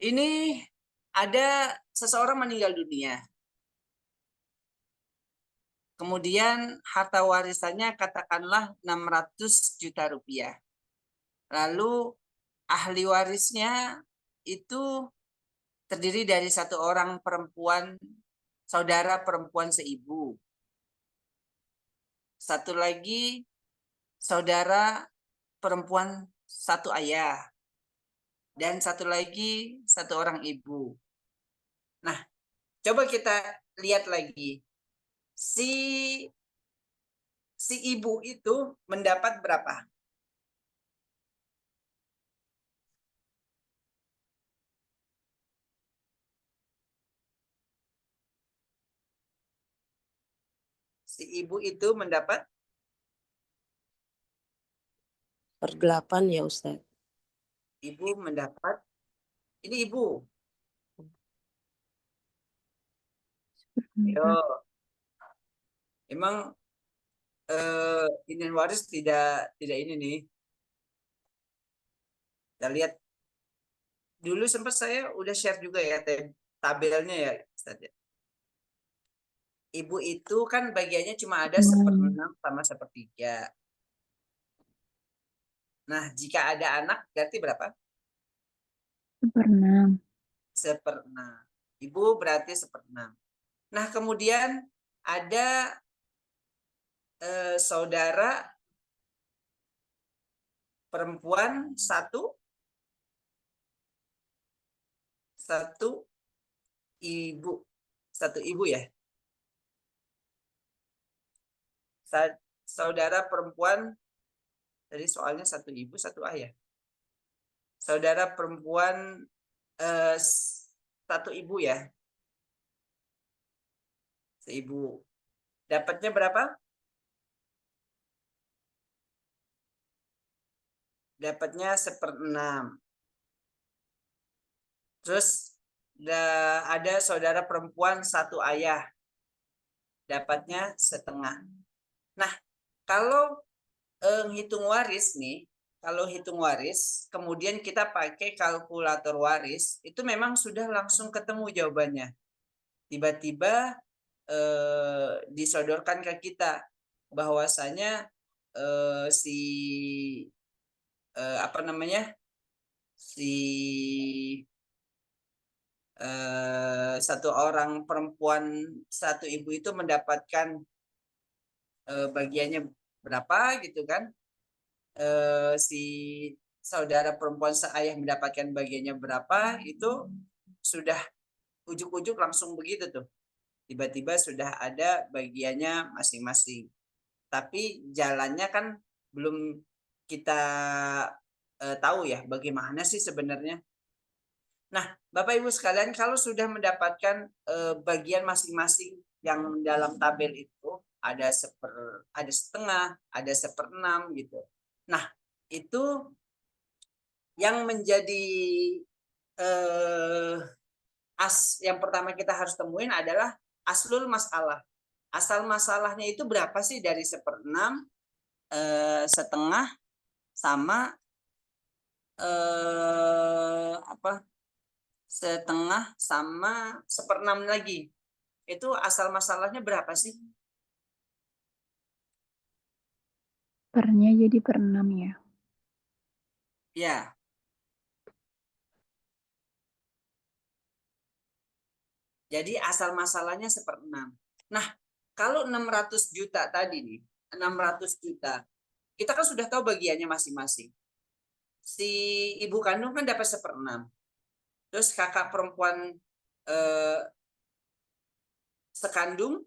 Ini ada seseorang meninggal dunia. Kemudian harta warisannya katakanlah 600 juta rupiah. Lalu ahli warisnya itu terdiri dari satu orang perempuan, saudara perempuan seibu. Satu lagi saudara perempuan satu ayah. Dan satu lagi satu orang ibu. Nah, coba kita lihat lagi. Si ibu itu mendapat berapa? Si ibu itu mendapat per 8 ya Ustaz. Ibu mendapat, ini ibu. Yo. Emang ini waris tidak ini nih. Kita lihat dulu sempat saya udah share juga ya tabelnya ya Ustaz. Ibu itu kan bagiannya cuma ada 1/6 sama 1/3. Nah, jika ada anak berarti berapa? 1/6. 1/6. Ibu berarti 1/6. Nah, kemudian ada saudara perempuan satu ibu ya. Saudara perempuan Jadi soalnya satu ibu, satu ayah. Saudara perempuan satu ibu ya. Seibu. Dapatnya berapa? Dapatnya 1/6. Terus ada saudara perempuan satu ayah. Dapatnya setengah. Nah, kalau hitung waris nih, kalau hitung waris, kemudian kita pakai kalkulator waris, itu memang sudah langsung ketemu jawabannya. Tiba-tiba disodorkan ke kita bahwasanya si satu orang perempuan satu ibu itu mendapatkan bagiannya berapa gitu kan, si saudara perempuan seayah mendapatkan bagiannya berapa, itu sudah ujuk-ujuk langsung begitu tuh, tiba-tiba sudah ada bagiannya masing-masing. Tapi jalannya kan belum kita tahu ya bagaimana sih sebenarnya. Nah, Bapak Ibu sekalian, kalau sudah mendapatkan bagian masing-masing yang dalam tabel itu ada setengah, ada 1/6 gitu. Nah, itu yang menjadi yang pertama kita harus temuin adalah aslul masalah. Asal masalahnya itu berapa sih dari 1/6, setengah sama setengah sama 1/6 lagi. Itu asal masalahnya berapa sih? Pernya jadi per 6 ya. Ya. Jadi asal masalahnya 1/6. Nah, kalau 600 juta tadi nih, 600 juta, kita kan sudah tahu bagiannya masing-masing. Si ibu kandung kan dapat 1/6. Terus kakak perempuan sekandung,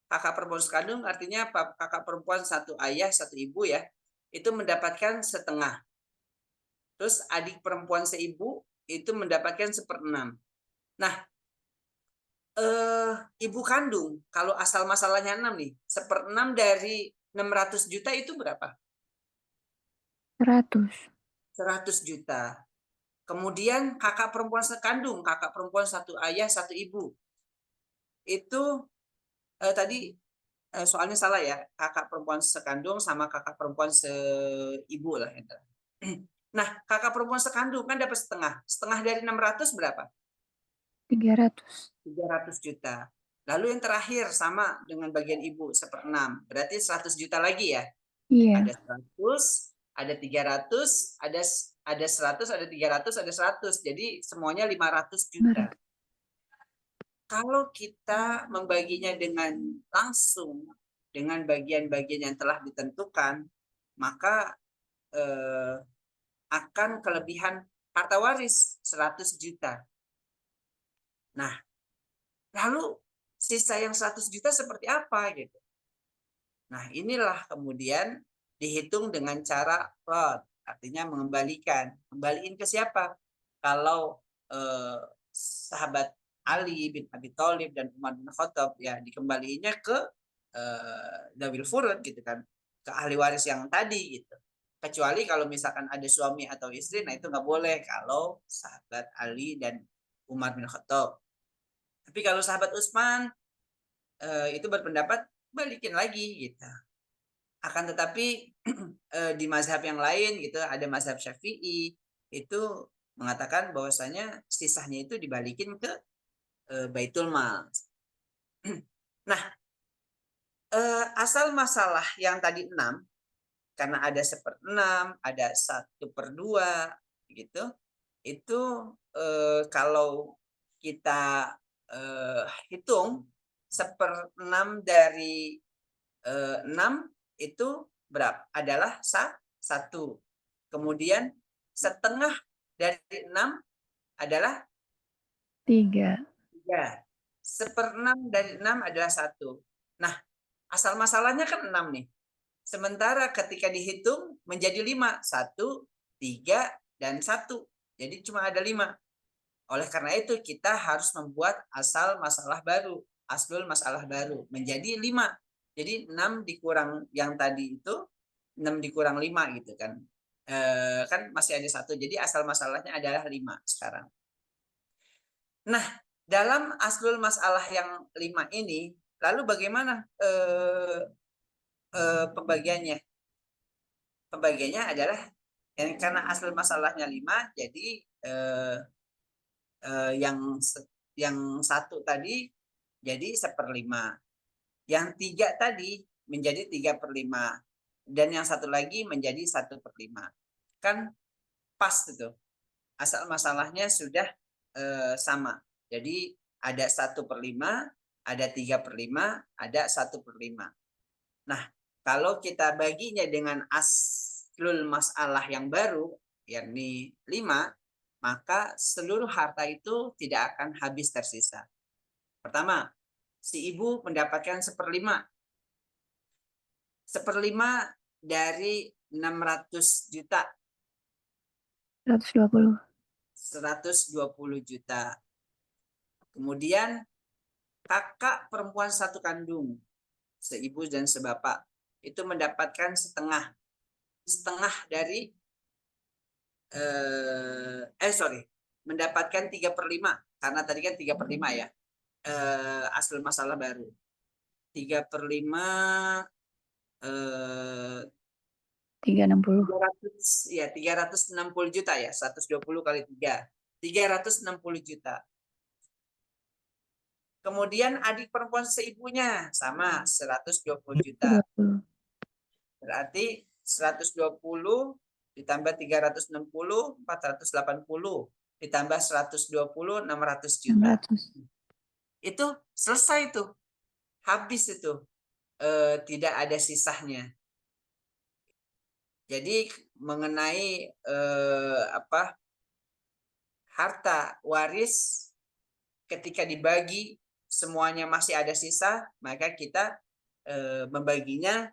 kakak perempuan sekandung artinya kakak perempuan satu ayah, satu ibu ya, itu mendapatkan setengah. Terus adik perempuan seibu itu mendapatkan 1/6. Nah, ibu kandung, kalau asal masalahnya 6 nih, 1/6 dari 600 juta itu berapa? 100. 100 juta. Kemudian kakak perempuan sekandung, kakak perempuan satu ayah, satu ibu. Itu tadi soalnya salah ya, kakak perempuan sekandung sama kakak perempuan seibu lah. Nah, kakak perempuan sekandung kan dapat setengah. Setengah dari 600 berapa? 300. 300 juta. Lalu yang terakhir sama dengan bagian ibu 1/6. Berarti 100 juta lagi ya? Iya. Ada 100, ada 300, ada 100, ada 300, ada 100. Jadi semuanya 500 juta. Kalau kita membaginya dengan langsung, dengan bagian-bagian yang telah ditentukan, maka akan kelebihan harta waris 100 juta. Nah, lalu sisa yang 100 juta seperti apa gitu? Nah, inilah kemudian dihitung dengan cara rod, artinya mengembalikan. Kembaliin ke siapa? Kalau sahabat Ali bin Abi Thalib dan Umar bin Khattab ya dikembaliinnya ke Dawil Furud gitu kan, ke ahli waris yang tadi gitu. Kecuali kalau misalkan ada suami atau istri, nah itu nggak boleh kalau sahabat Ali dan Umar bin Khattab. Tapi kalau sahabat Utsman itu berpendapat balikin lagi gitu. Akan tetapi di mazhab yang lain gitu, ada mazhab Syafi'i itu mengatakan bahwasanya sisanya itu dibalikin ke Baitul Mal. Nah, asal masalah yang tadi 6, karena ada 1/6, ada 1/2 gitu, itu kalau kita hitung 1/6 dari 6 itu berapa? Adalah 1. Kemudian setengah dari 6 adalah 3. 3. 1/6 dari 6 adalah 1. Nah, asal masalahnya kan 6 nih. Sementara ketika dihitung menjadi 5. 1, 3, dan 1. Jadi cuma ada 5. Oleh karena itu kita harus membuat aslul masalah baru menjadi 5. Jadi 6 dikurang yang tadi itu 6 dikurang 5 gitu kan. Kan masih ada 1. Jadi asal masalahnya adalah 5 sekarang. Nah, dalam aslul masalah yang 5 ini, lalu bagaimana pembagiannya? Pembagiannya adalah karena aslul masalahnya 5, jadi yang 1 tadi jadi 1/5. Yang 3 tadi menjadi 3/5. Dan yang 1 lagi menjadi 1/5. Kan pas itu. Asal masalahnya sudah sama. Jadi ada 1/5, ada 3/5, ada 1/5. Nah, kalau kita baginya dengan aslul masalah yang baru, yakni 5, maka seluruh harta itu tidak akan habis tersisa. Pertama, si ibu mendapatkan 1/5. 1/5 dari 600 juta. 120. 120 juta. Kemudian kakak perempuan satu kandung, seibu dan sebapak, itu mendapatkan setengah dari mendapatkan 3/5, karena tadi kan 3/5 ya, asal masalah baru. 3/5 360. 360 juta ya, 120 kali 3, 360 juta. Kemudian adik perempuan seibunya sama 120 juta. 20. Berarti 120 ditambah 360, 480. Ditambah 120, 600 juta. 600. Itu selesai tuh. Habis itu. Tidak ada sisanya. Jadi mengenai harta waris ketika dibagi semuanya masih ada sisa, maka kita membaginya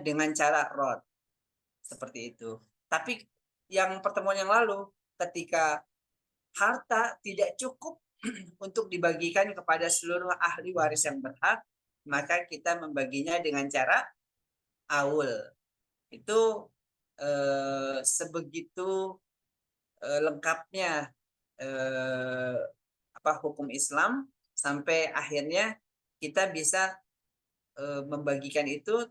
dengan cara rod seperti itu. Tapi yang pertemuan yang lalu, ketika harta tidak cukup untuk dibagikan kepada seluruh ahli waris yang berhak, maka kita membaginya dengan cara aul. Itu sebegitu lengkapnya hukum Islam sampai akhirnya kita bisa membagikan itu.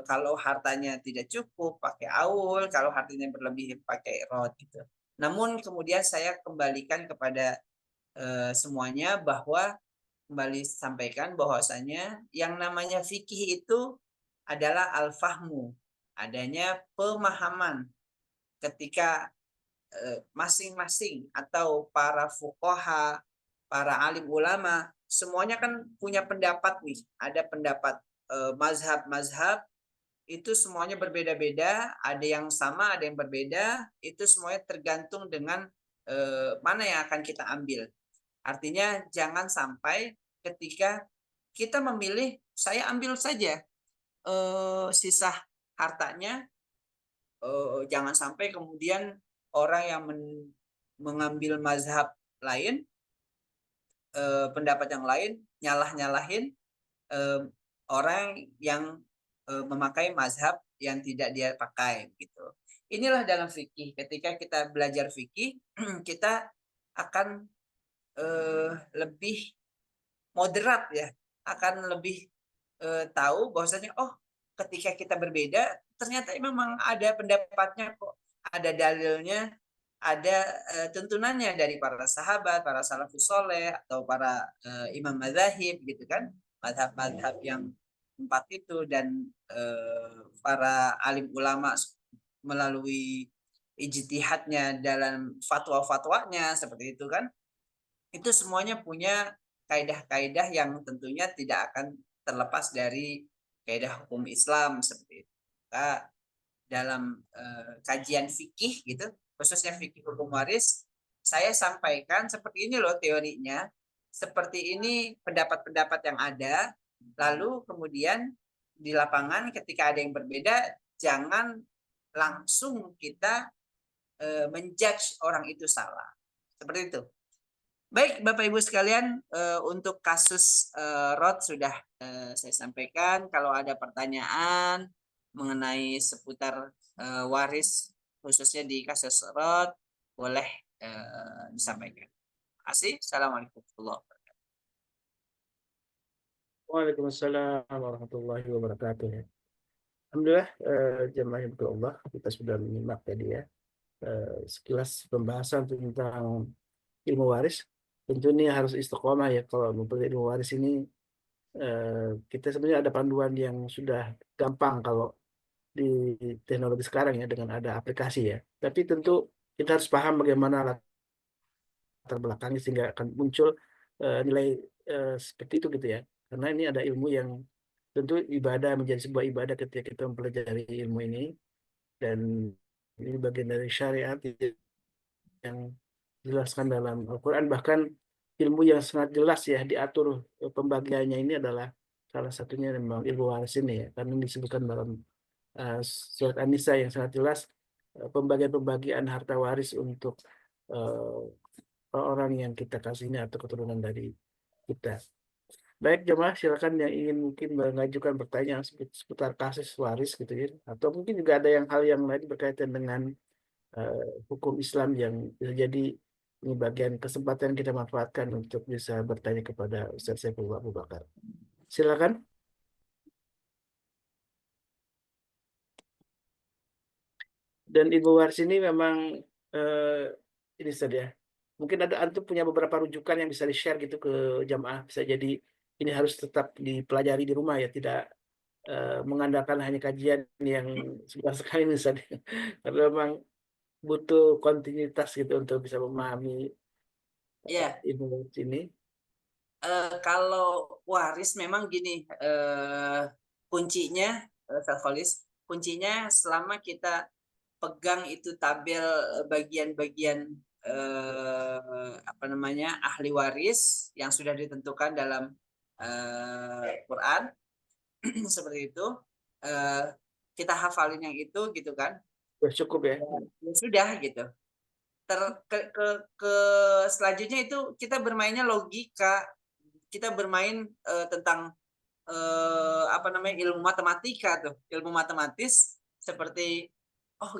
Kalau hartanya tidak cukup pakai aul, kalau hartanya berlebih pakai rod gitu. Namun kemudian saya kembalikan kepada semuanya bahwa kembali sampaikan bahwasanya yang namanya fikih itu adalah al-fahmu, adanya pemahaman ketika masing-masing atau para fuqaha, para alim ulama, semuanya kan punya pendapat nih, ada pendapat mazhab-mazhab itu semuanya berbeda-beda, ada yang sama, ada yang berbeda, itu semuanya tergantung dengan mana yang akan kita ambil. Artinya jangan sampai ketika kita memilih, saya ambil saja sisa hartanya, jangan sampai kemudian orang yang mengambil mazhab lain, pendapat yang lain, nyalah-nyalahin orang yang memakai mazhab yang tidak dia pakai gitu. Inilah dalam fikih. Ketika kita belajar fikih, kita akan lebih moderat ya, akan lebih tahu bahwasanya ketika kita berbeda ternyata memang ada pendapatnya kok, ada dalilnya, ada tuntunannya dari para sahabat, para salafus soleh atau para imam madzhab gitu kan, mazhab-mazhab yang 4 itu, dan para alim ulama melalui ijtihadnya dalam fatwa-fatwanya seperti itu kan, itu semuanya punya kaidah-kaidah yang tentunya tidak akan terlepas dari kaidah hukum Islam seperti itu. Maka dalam kajian fikih gitu, khususnya fikih hukum waris, saya sampaikan seperti ini loh teorinya, seperti ini pendapat-pendapat yang ada, lalu kemudian di lapangan ketika ada yang berbeda, jangan langsung kita menjudge orang itu salah. Seperti itu. Baik, Bapak Ibu sekalian, untuk kasus Rod sudah saya sampaikan. Kalau ada pertanyaan mengenai seputar waris, khususnya di kasus Rod, boleh disampaikan. Terima kasih. Assalamualaikum warahmatullahi wabarakatuh. Waalaikumsalam warahmatullahi wabarakatuh. Alhamdulillah, jemaah yang Allah, kita sudah menyimak tadi ya sekilas pembahasan tentang ilmu waris. Tentu ini harus istiqomah ya kalau mempelajari ilmu waris ini. Kita sebenarnya ada panduan yang sudah gampang kalau di teknologi sekarang ya dengan ada aplikasi ya. Tapi tentu kita harus paham bagaimana latar belakangnya sehingga akan muncul nilai seperti itu gitu ya. Karena ini ada ilmu yang tentu ibadah menjadi sebuah ibadah ketika kita mempelajari ilmu ini, dan ini bagian dari syariat yang dijelaskan dalam Al-Quran. Bahkan ilmu yang sangat jelas ya diatur pembagiannya ini adalah salah satunya memang ilmu waris ini ya, karena disebutkan dalam surat An-Nisa yang sangat jelas pembagian harta waris untuk orang yang kita kasih ini atau keturunan dari kita. Baik jemaah, silakan yang ingin mungkin mengajukan pertanyaan seputar kasus waris gitu ya, atau mungkin juga ada hal yang lain berkaitan dengan hukum Islam yang bisa jadi ini bagian kesempatan kita manfaatkan untuk bisa bertanya kepada Ustaz Saiful Abu Bakar. Silakan. Dan Ibu Wars ini memang ini saja. Mungkin ada antum punya beberapa rujukan yang bisa di-share gitu ke jamaah. Bisa jadi ini harus tetap dipelajari di rumah ya, tidak mengandalkan hanya kajian yang sebentar sekali misalnya. Karena memang butuh kontinuitas gitu untuk bisa memahami ilmu ini. Kalau waris memang gini, kuncinya, kuncinya selama kita pegang itu tabel bagian-bagian ahli waris yang sudah ditentukan dalam Quran seperti itu, kita hafalin yang itu gitu kan, Cukup ya. Ya sudah gitu. Ke selanjutnya itu kita bermainnya logika, kita bermain tentang ilmu matematika tuh, ilmu matematis seperti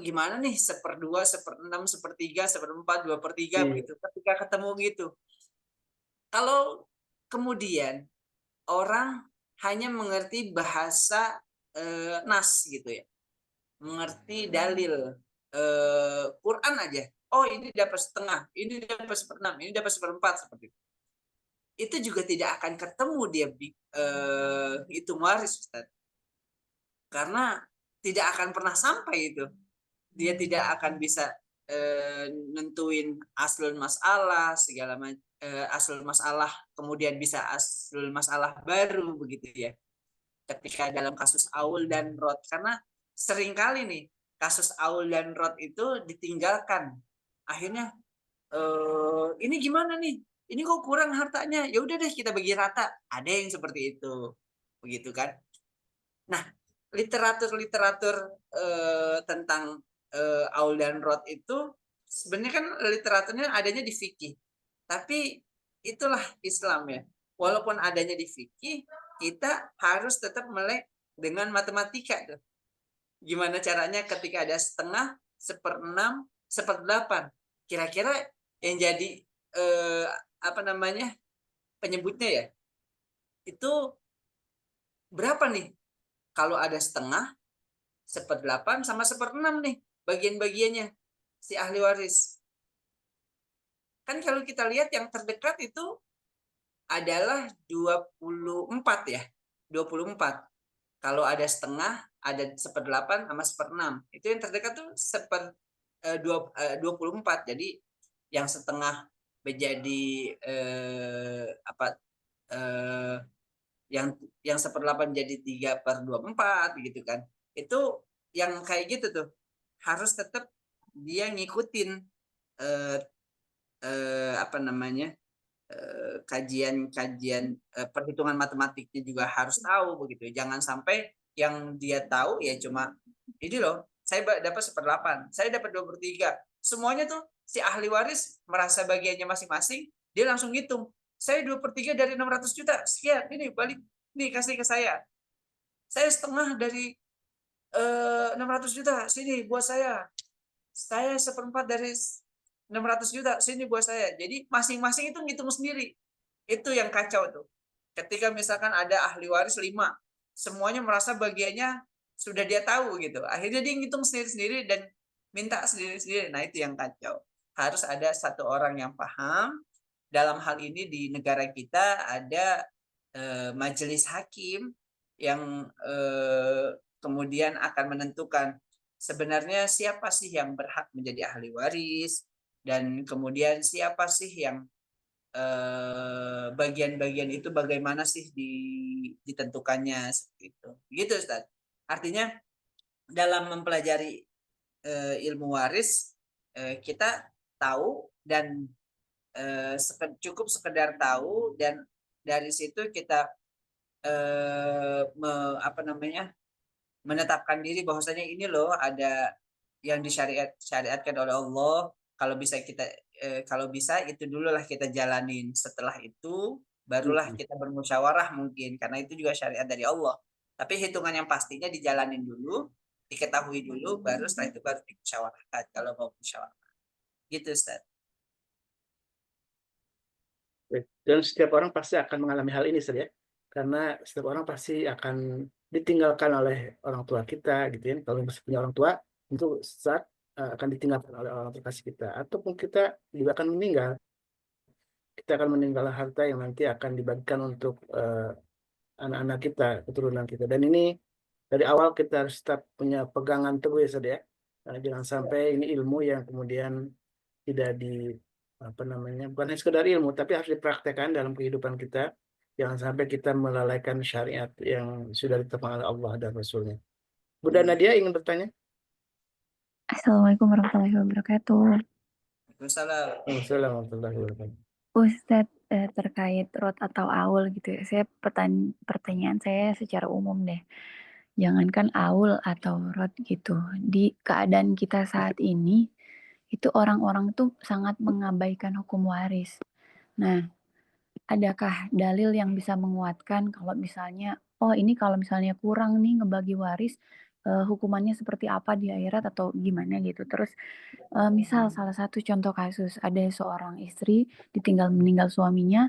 gimana nih 1/2, 1/6, 1/3, 1/4, 2/3 begitu. Ketika ketemu gitu, kalau kemudian orang hanya mengerti bahasa nas gitu ya, mengerti dalil Quran aja, ini dapat setengah, ini dapat 1/6, ini dapat 1/4 seperti itu juga tidak akan ketemu dia hitung waris, Ustaz. Karena tidak akan pernah sampai itu. Dia tidak akan bisa nentuin aslul masalah segala macam, aslul masalah kemudian bisa aslul masalah baru begitu ya. Ketika dalam kasus Aul dan Rod, karena seringkali nih kasus Aul dan Rod itu ditinggalkan. Akhirnya ini gimana nih? Ini kok kurang hartanya? Ya udah deh kita bagi rata. Ada yang seperti itu. Begitu kan? Nah, literatur tentang Aul dan Rod itu sebenarnya kan literaturnya adanya di fikih. Tapi itulah Islam ya. Walaupun adanya di fikih, kita harus tetap melek dengan matematika tuh. Gimana caranya ketika ada setengah, 1/6, 1/8. Kira-kira yang jadi penyebutnya ya, itu berapa nih? Kalau ada setengah, 1/8 sama 1/6 nih bagian-bagiannya si ahli waris. Kan kalau kita lihat yang terdekat itu adalah 24 ya. 24. Kalau ada setengah, ada 1/8 sama 1/6. Itu yang terdekat tuh 24. Jadi yang setengah menjadi yang 1/8 jadi 3/24 gitu kan. Itu yang kayak gitu tuh harus tetap dia ngikutin kajian perhitungan matematiknya juga harus tahu begitu. Jangan sampai yang dia tahu ya cuma ini loh, saya dapat 1/8, saya dapat 2/3. Semuanya tuh si ahli waris merasa bagiannya masing-masing, dia langsung ngitung. Saya 2/3 dari 600 juta, sekian, ini balik, nih kasih ke saya. Saya setengah dari 600 juta, sini buat saya. Saya 1/4 dari 600 juta, sini buat saya. Jadi masing-masing itu ngitung sendiri. Itu yang kacau tuh. Ketika misalkan ada ahli waris 5, semuanya merasa bagiannya sudah dia tahu gitu. Akhirnya dia ngitung sendiri-sendiri dan minta sendiri-sendiri. Nah, itu yang kacau. Harus ada satu orang yang paham. Dalam hal ini di negara kita ada majelis hakim yang kemudian akan menentukan sebenarnya siapa sih yang berhak menjadi ahli waris dan kemudian siapa sih yang bagian-bagian itu bagaimana sih ditentukannya seperti itu. Gitu Ustaz. Artinya dalam mempelajari ilmu waris kita tahu dan cukup sekedar tahu dan dari situ kita menetapkan diri bahwasanya ini loh ada yang disyariatkan oleh Allah. Kalau bisa itu dulu lah kita jalanin. Setelah itu barulah kita bermusyawarah mungkin karena itu juga syariat dari Allah. Tapi hitungan yang pastinya dijalanin dulu, diketahui dulu, baru setelah itu baru dimusyawarahkan kalau mau musyawarah. Gitu Ustaz. Dan setiap orang pasti akan mengalami hal ini, Ustaz ya. Karena setiap orang pasti akan ditinggalkan oleh orang tua kita, gitu ya. Kalau masih punya orang tua, tentu saat akan ditinggalkan oleh orang terkasih kita. Ataupun kita juga akan meninggal. Kita akan meninggal harta yang nanti akan dibagikan untuk anak-anak kita, keturunan kita. Dan ini dari awal kita harus tetap punya pegangan teguh ya, Ustaz ya. Jangan sampai ini ilmu yang kemudian tidak bukan hanya sekedar ilmu, tapi harus dipraktekkan dalam kehidupan kita. Jangan sampai kita melalaikan syariat yang sudah ditetapkan oleh Allah dan Rasulnya. Bunda Nadia ingin bertanya? Assalamualaikum warahmatullahi wabarakatuh. Waalaikumsalam. Assalamualaikum warahmatullahi wabarakatuh. Ustadz, terkait rot atau aul gitu ya, pertanyaan saya secara umum deh. Jangankan aul atau rot gitu, di keadaan kita saat ini, itu orang-orang tuh sangat mengabaikan hukum waris. Nah, adakah dalil yang bisa menguatkan kalau misalnya, oh ini kalau misalnya kurang nih ngebagi waris, hukumannya seperti apa di akhirat atau gimana gitu. Terus misal salah satu contoh kasus, ada seorang istri ditinggal meninggal suaminya,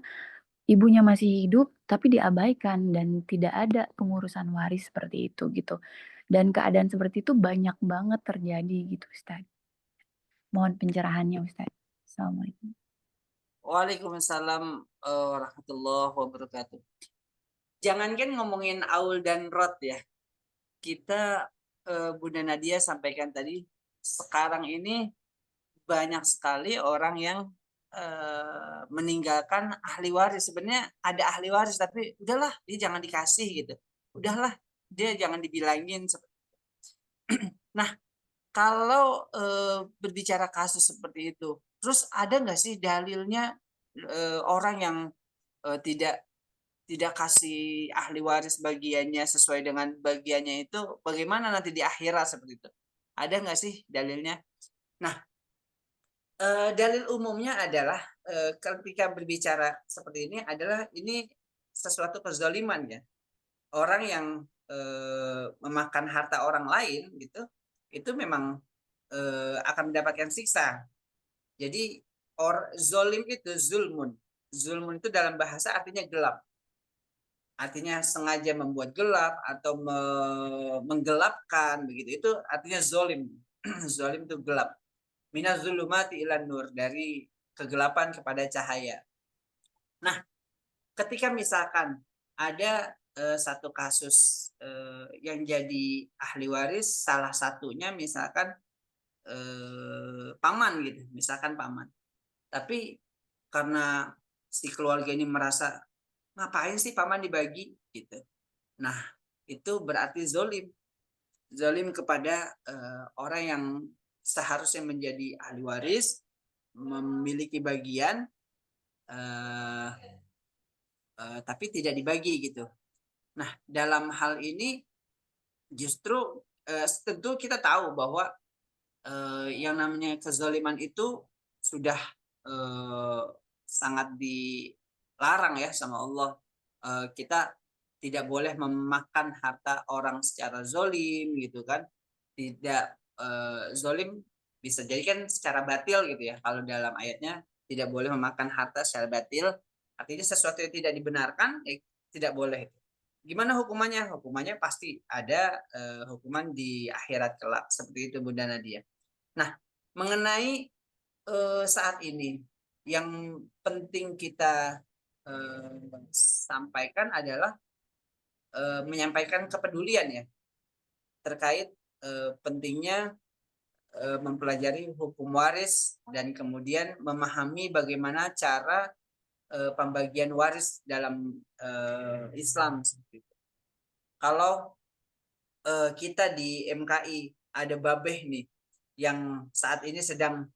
ibunya masih hidup tapi diabaikan dan tidak ada pengurusan waris seperti itu gitu. Dan keadaan seperti itu banyak banget terjadi gitu Ustaz. Mohon pencerahannya Ustaz. Assalamualaikum. Waalaikumsalam warahmatullahi wabarakatuh. Jangankan ngomongin aul dan rot ya. Kita Bunda Nadia sampaikan tadi, sekarang ini banyak sekali orang yang meninggalkan ahli waris. Sebenarnya ada ahli waris tapi udahlah dia jangan dikasih gitu. Udahlah dia jangan dibilangin. Nah, kalau berbicara kasus seperti itu, terus ada nggak sih dalilnya orang yang tidak kasih ahli waris bagiannya sesuai dengan bagiannya itu bagaimana nanti di akhirat seperti itu? Ada nggak sih dalilnya? Nah, dalil umumnya adalah ketika berbicara seperti ini adalah ini sesuatu kezaliman ya. Orang yang memakan harta orang lain gitu, itu memang akan mendapatkan siksa. Jadi zolim itu zulmun. Zulmun itu dalam bahasa artinya gelap. Artinya sengaja membuat gelap atau menggelapkan begitu. Itu artinya zolim. Zolim itu gelap. Minaz zulumati ilan nur, dari kegelapan kepada cahaya. Nah, ketika misalkan ada satu kasus yang jadi ahli waris, salah satunya misalkan paman gitu, misalkan paman. Tapi karena si keluarga ini merasa ngapain sih paman dibagi gitu. Nah, itu berarti zolim. Zolim kepada orang yang seharusnya menjadi ahli waris, memiliki bagian tapi tidak dibagi gitu. Nah, dalam hal ini justru tentu kita tahu bahwa yang namanya kezaliman itu sudah sangat dilarang ya sama Allah. Kita tidak boleh memakan harta orang secara zolim gitu kan. Tidak zolim bisa jadi kan secara batil gitu ya. Kalau dalam ayatnya tidak boleh memakan harta secara batil, artinya sesuatu yang tidak dibenarkan tidak boleh. Gimana hukumannya? Hukumannya pasti ada hukuman di akhirat kelak, seperti itu Bunda Nadia. Nah, mengenai saat ini yang penting kita sampaikan adalah menyampaikan kepedulian ya terkait pentingnya mempelajari hukum waris dan kemudian memahami bagaimana cara pembagian waris dalam Islam. Kalau kita di MKI ada babeh nih yang saat ini sedang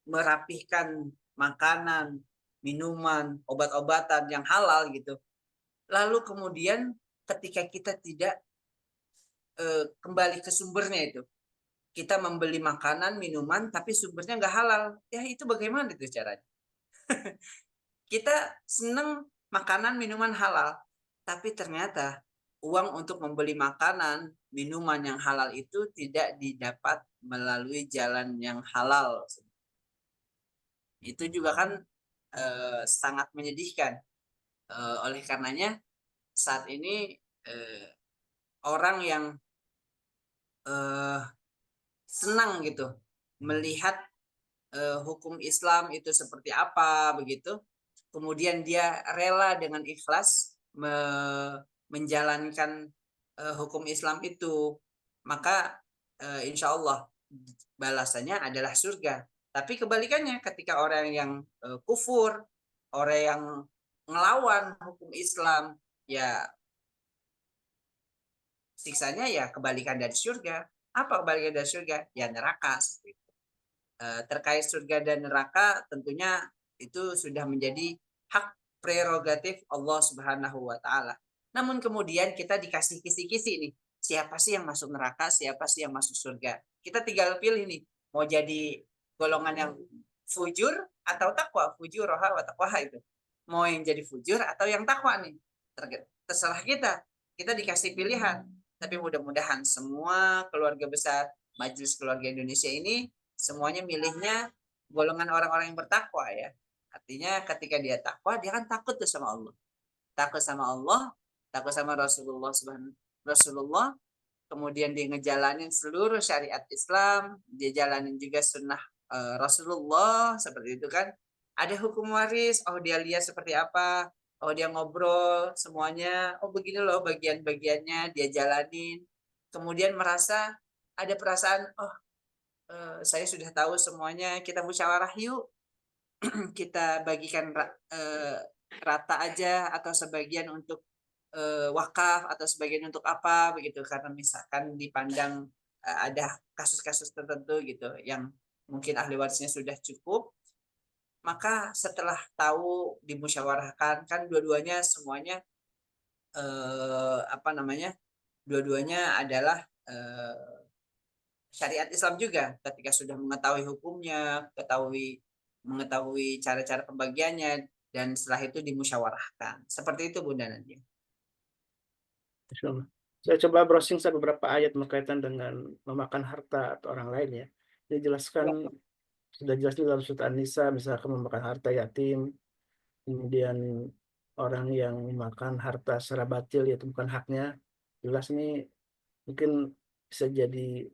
merapihkan makanan, minuman, obat-obatan yang halal gitu. Lalu kemudian ketika kita tidak kembali ke sumbernya itu, kita membeli makanan, minuman, tapi sumbernya nggak halal, ya itu bagaimana itu caranya? Kita seneng makanan, minuman halal, tapi ternyata uang untuk membeli makanan, minuman yang halal itu tidak didapat melalui jalan yang halal. Itu juga kan sangat menyedihkan. Oleh karenanya saat ini orang yang senang gitu melihat hukum Islam itu seperti apa begitu, kemudian dia rela dengan ikhlas menjalankan hukum Islam itu, maka insya Allah balasannya adalah surga. Tapi kebalikannya, ketika orang yang kufur, orang yang ngelawan hukum Islam, ya siksanya ya kebalikan dari surga. Apa kebalikan dari surga? Ya neraka. Terkait surga dan neraka tentunya itu sudah menjadi hak prerogatif Allah Subhanahu wa taala. Namun kemudian kita dikasih kisi-kisi nih, siapa sih yang masuk neraka, siapa sih yang masuk surga. Kita tinggal pilih nih, mau jadi golongan yang fujur atau takwa, fujuroha wa taqwaha itu. Mau yang jadi fujur atau yang takwa nih. Terserah kita. Kita dikasih pilihan. Tapi mudah-mudahan semua keluarga besar Majelis Keluarga Indonesia ini semuanya milihnya golongan orang-orang yang bertakwa ya. Artinya ketika dia takwa, dia kan takut tuh sama Allah. Takut sama Allah, takut sama Rasulullah, kemudian dia ngejalanin seluruh syariat Islam, dia jalanin juga sunnah Rasulullah, seperti itu kan. Ada hukum waris, oh dia lihat seperti apa, oh dia ngobrol semuanya, oh begini loh bagian-bagiannya, dia jalanin. Kemudian merasa ada perasaan, oh saya sudah tahu semuanya, kita musyawarah yuk, kita bagikan rata aja atau sebagian untuk wakaf atau sebagian untuk apa begitu, karena misalkan dipandang ada kasus-kasus tertentu gitu yang mungkin ahli warisnya sudah cukup, maka setelah tahu dimusyawarahkan kan dua-duanya semuanya dua-duanya adalah syariat Islam juga. Ketika sudah mengetahui hukumnya, mengetahui cara-cara pembagiannya, dan setelah itu dimusyawarahkan. Seperti itu Bunda Nadia. Saya coba browsing beberapa ayat berkaitan dengan memakan harta atau orang lain ya. Dijelaskan sudah jelas di dalam surat An-Nisa, misalkan memakan harta yatim, kemudian orang yang memakan harta secara batil yaitu bukan haknya. Jelas ini mungkin bisa jadi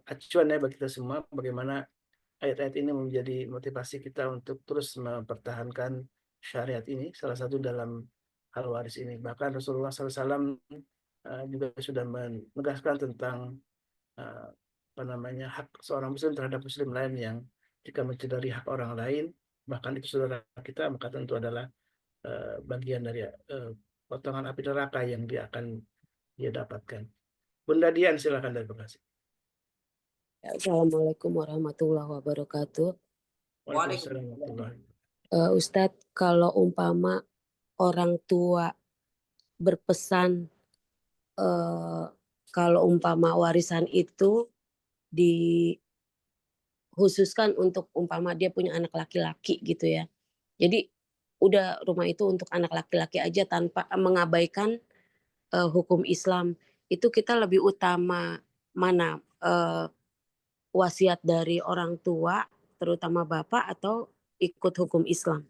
acuan ya bagi kita semua bagaimana ayat-ayat ini menjadi motivasi kita untuk terus mempertahankan syariat ini, salah satu dalam hal waris ini. Bahkan Rasulullah SAW juga sudah menegaskan tentang hak seorang muslim terhadap muslim lain yang jika mencederai hak orang lain, bahkan itu saudara kita, maka tentu adalah bagian dari potongan api neraka yang dia akan dapatkan. Bunda Dian, silakan dari Bekasi. Assalamualaikum warahmatullahi wabarakatuh. Waalaikumsalam warahmatullahi Ustadz, kalau umpama orang tua berpesan kalau umpama warisan itu dikhususkan untuk umpama dia punya anak laki-laki gitu ya. Jadi udah rumah itu untuk anak laki-laki aja tanpa mengabaikan hukum Islam. Itu kita lebih utama mana, wasiat dari orang tua terutama bapak atau ikut hukum Islam?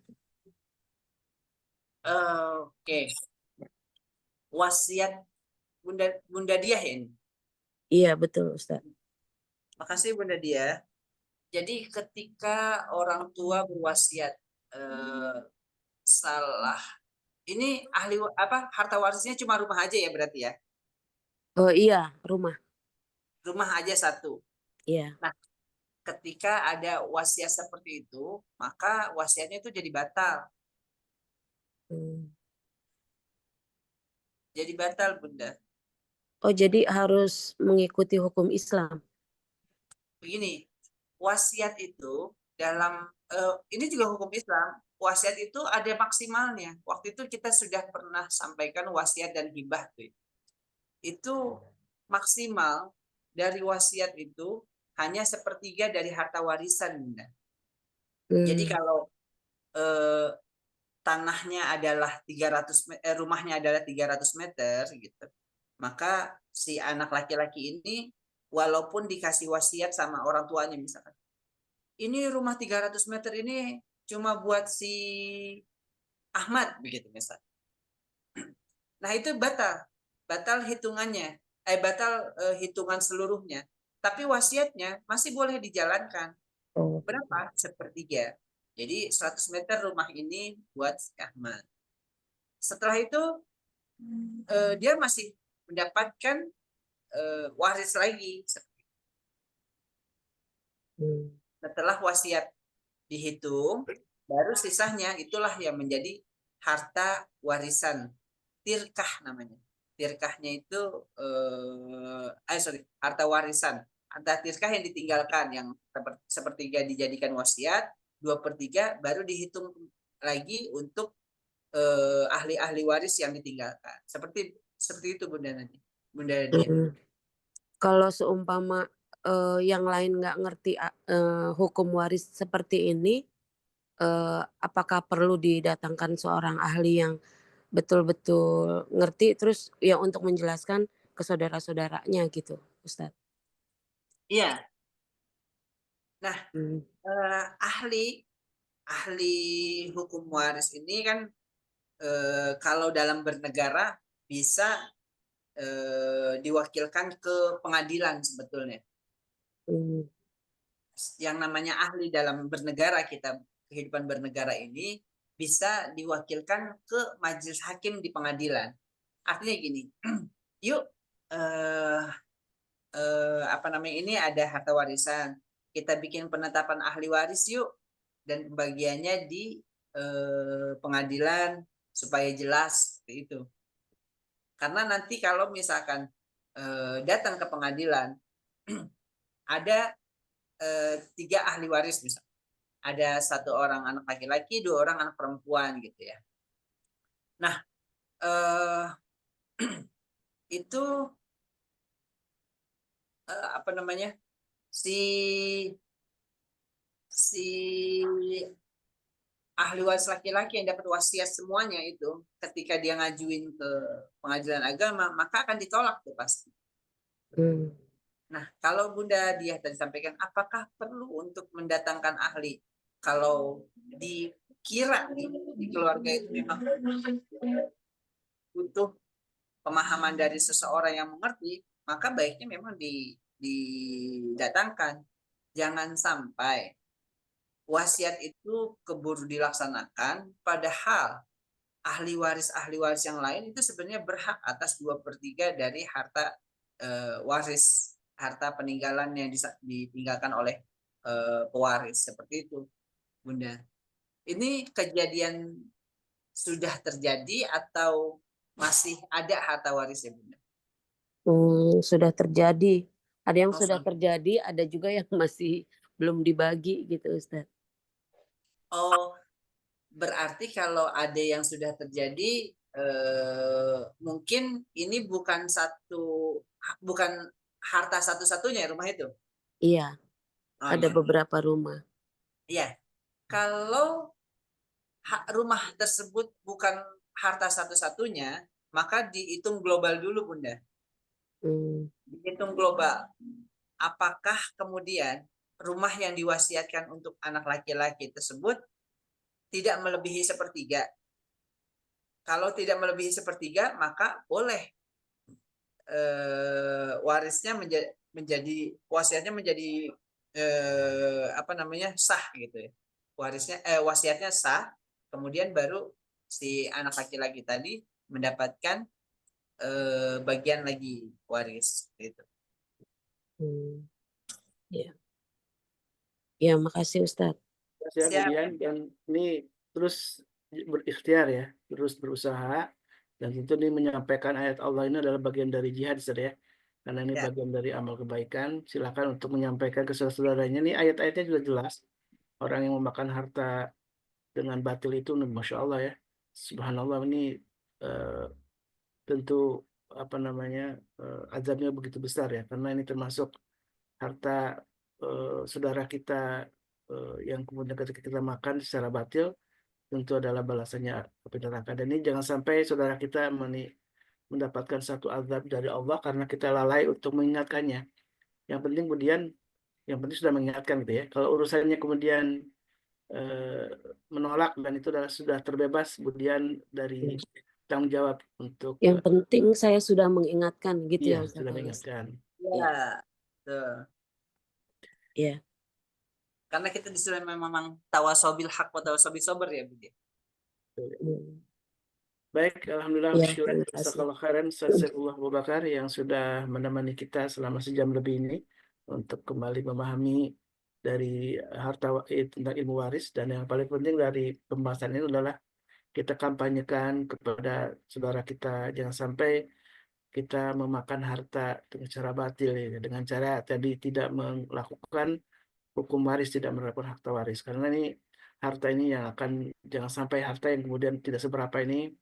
Oke, wasiat Bunda Diah ya ini. Iya betul Ustaz. Makasih Bunda Diah. Jadi ketika orang tua berwasiat salah, ini harta warisnya cuma rumah aja ya berarti ya? Oh iya, rumah. Rumah aja satu. Iya. Nah, ketika ada wasiat seperti itu, maka wasiatnya itu jadi batal. Jadi batal, Bunda. Oh jadi harus mengikuti hukum Islam. Begini, wasiat itu dalam ini juga hukum Islam. Wasiat itu ada maksimalnya. Waktu itu kita sudah pernah sampaikan wasiat dan hibah tuh. Itu maksimal dari wasiat itu hanya sepertiga dari harta warisan, Bunda. Jadi kalau tanahnya adalah 300 rumahnya adalah 300 meter gitu. Maka si anak laki-laki ini walaupun dikasih wasiat sama orang tuanya misalkan. Ini rumah 300 meter ini cuma buat si Ahmad begitu misalnya. Nah, itu batal. Batal hitungannya. Batal hitungan seluruhnya. Tapi wasiatnya masih boleh dijalankan. Berapa? Sepertiga. Jadi 100 meter rumah ini buat si Ahmad. Setelah itu dia masih mendapatkan waris lagi. Setelah wasiat dihitung, baru sisanya itulah yang menjadi harta warisan. Tirkah namanya. Tirkahnya itu harta warisan. Harta tirkah yang ditinggalkan, yang sepertiga dijadikan wasiat, 2/3 baru dihitung lagi untuk ahli-ahli waris yang ditinggalkan. Seperti itu Bunda Dia. Kalau seumpama yang lain nggak ngerti hukum waris seperti ini, apakah perlu didatangkan seorang ahli yang betul-betul ngerti terus ya untuk menjelaskan ke saudara-saudaranya gitu, Ustadz? Iya. Nah, ahli hukum waris ini kan kalau dalam bernegara bisa diwakilkan ke pengadilan sebetulnya. Yang namanya ahli dalam bernegara, kehidupan bernegara ini bisa diwakilkan ke majelis hakim di pengadilan. Artinya gini, yuk ini ada harta warisan, kita bikin penetapan ahli waris yuk, dan pembagiannya di pengadilan supaya jelas seperti itu. Karena nanti kalau misalkan datang ke pengadilan ada 3 ahli waris misalnya, ada 1 orang anak laki-laki, 2 orang anak perempuan gitu ya. Nah itu si ahli waris laki-laki yang dapat wasiat semuanya itu ketika dia ngajuin ke pengadilan agama maka akan ditolak tuh pasti. Nah, kalau Bunda Diah tadi sampaikan apakah perlu untuk mendatangkan ahli? Kalau dikira di keluarga itu memang butuh pemahaman dari seseorang yang mengerti, maka baiknya memang didatangkan. Jangan sampai wasiat itu keburu dilaksanakan, padahal ahli waris yang lain itu sebenarnya berhak atas 2/3 dari harta waris, harta peninggalan yang ditinggalkan oleh pewaris seperti itu, Bunda. Ini kejadian sudah terjadi atau masih ada harta waris ya, Bunda? Sudah terjadi. Ada yang sudah terjadi, ada juga yang masih belum dibagi gitu, Ustadz. Oh, berarti kalau ada yang sudah terjadi, mungkin ini bukan harta satu-satunya rumah itu. Iya, Oh, ada iya. beberapa rumah. Iya. Kalau rumah tersebut bukan harta satu-satunya, maka dihitung global dulu, Bunda. Dihitung global. Apakah kemudian rumah yang diwasiatkan untuk anak laki-laki tersebut tidak melebihi sepertiga? Kalau tidak melebihi sepertiga, maka boleh warisnya menjadi wasiatnya menjadi sah gitu ya. Wasiatnya sah, kemudian baru si anak laki-laki tadi mendapatkan bagian lagi waris gitu. Ya. Ya, makasih Ustadz. Siap. Dan ini terus berikhtiar ya, terus berusaha, dan tentu ini menyampaikan ayat Allah ini adalah bagian dari jihad, Ustaz ya. Karena ini bagian dari amal kebaikan. Silakan untuk menyampaikan ke saudara-saudaranya. Ini ayat-ayatnya juga jelas. Orang yang memakan harta dengan batil itu, Masya Allah ya. Subhanallah, ini tentu azabnya begitu besar ya. Karena ini termasuk harta saudara kita yang kemudian ketika kita makan secara batil tentu adalah balasannya api neraka. Dan ini jangan sampai saudara kita mendapatkan satu azab dari Allah karena kita lalai untuk mengingatkannya. Yang penting sudah mengingatkan gitu ya. Kalau urusannya kemudian menolak dan itu sudah terbebas kemudian dari tanggung jawab untuk yang penting saya sudah mengingatkan gitu ya Ustaz. Sudah mengingatkan. Iya. Karena kita disuruh memang tawasobil haq wa tawasobil sober ya, Bu. Baik, alhamdulillah bersyukur jazakallahu khairan Sayyidullah Abu Bakar yang sudah menemani kita selama sejam lebih ini untuk kembali memahami dari tentang ilmu waris, dan yang paling penting dari pembahasan ini adalah kita kampanyekan kepada saudara kita jangan sampai kita memakan harta dengan cara batil ya, dengan cara tadi tidak melakukan hukum waris, tidak menerapkan harta waris, karena ini harta ini yang akan jangan sampai harta yang kemudian tidak seberapa ini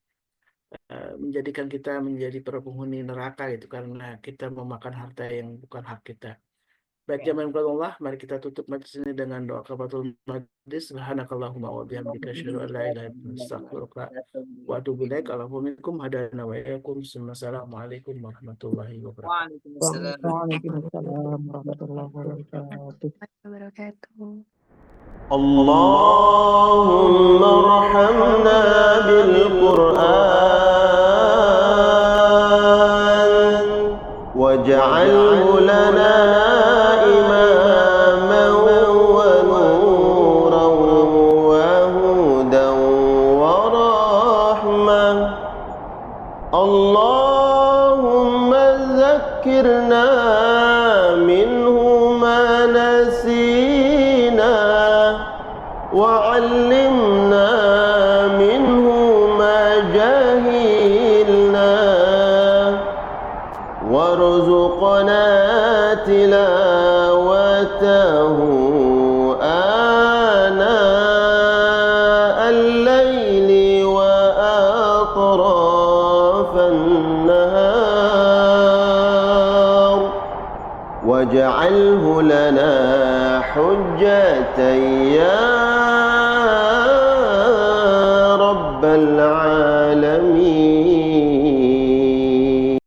menjadikan kita menjadi penghuni neraka gitu karena kita memakan harta yang bukan hak kita. Baik jamaah Allah, mari kita tutup majlis ini dengan doa kafaratul majlis. Subhanakallahumma wa bihamdika asyhadu an la ilaha illa anta astaghfiruka wa atubu ilaik. Alhamdulillahi hadana wa iyyakum. Assalamualaikum warahmatullahi wabarakatuh. Waalaikumsalam warahmatullahi wabarakatuh. Allahumma arhamna bil Qur'an waj'alhu lana imaman wa nuran wa hudan wa rahmah. Allahumma zakkirna minhu ma nasina وعلمنا منه ما جهلنا وارزقنا تلاوته آناء الليل وأطراف النهار واجعله لنا حجة يا رب العالمين.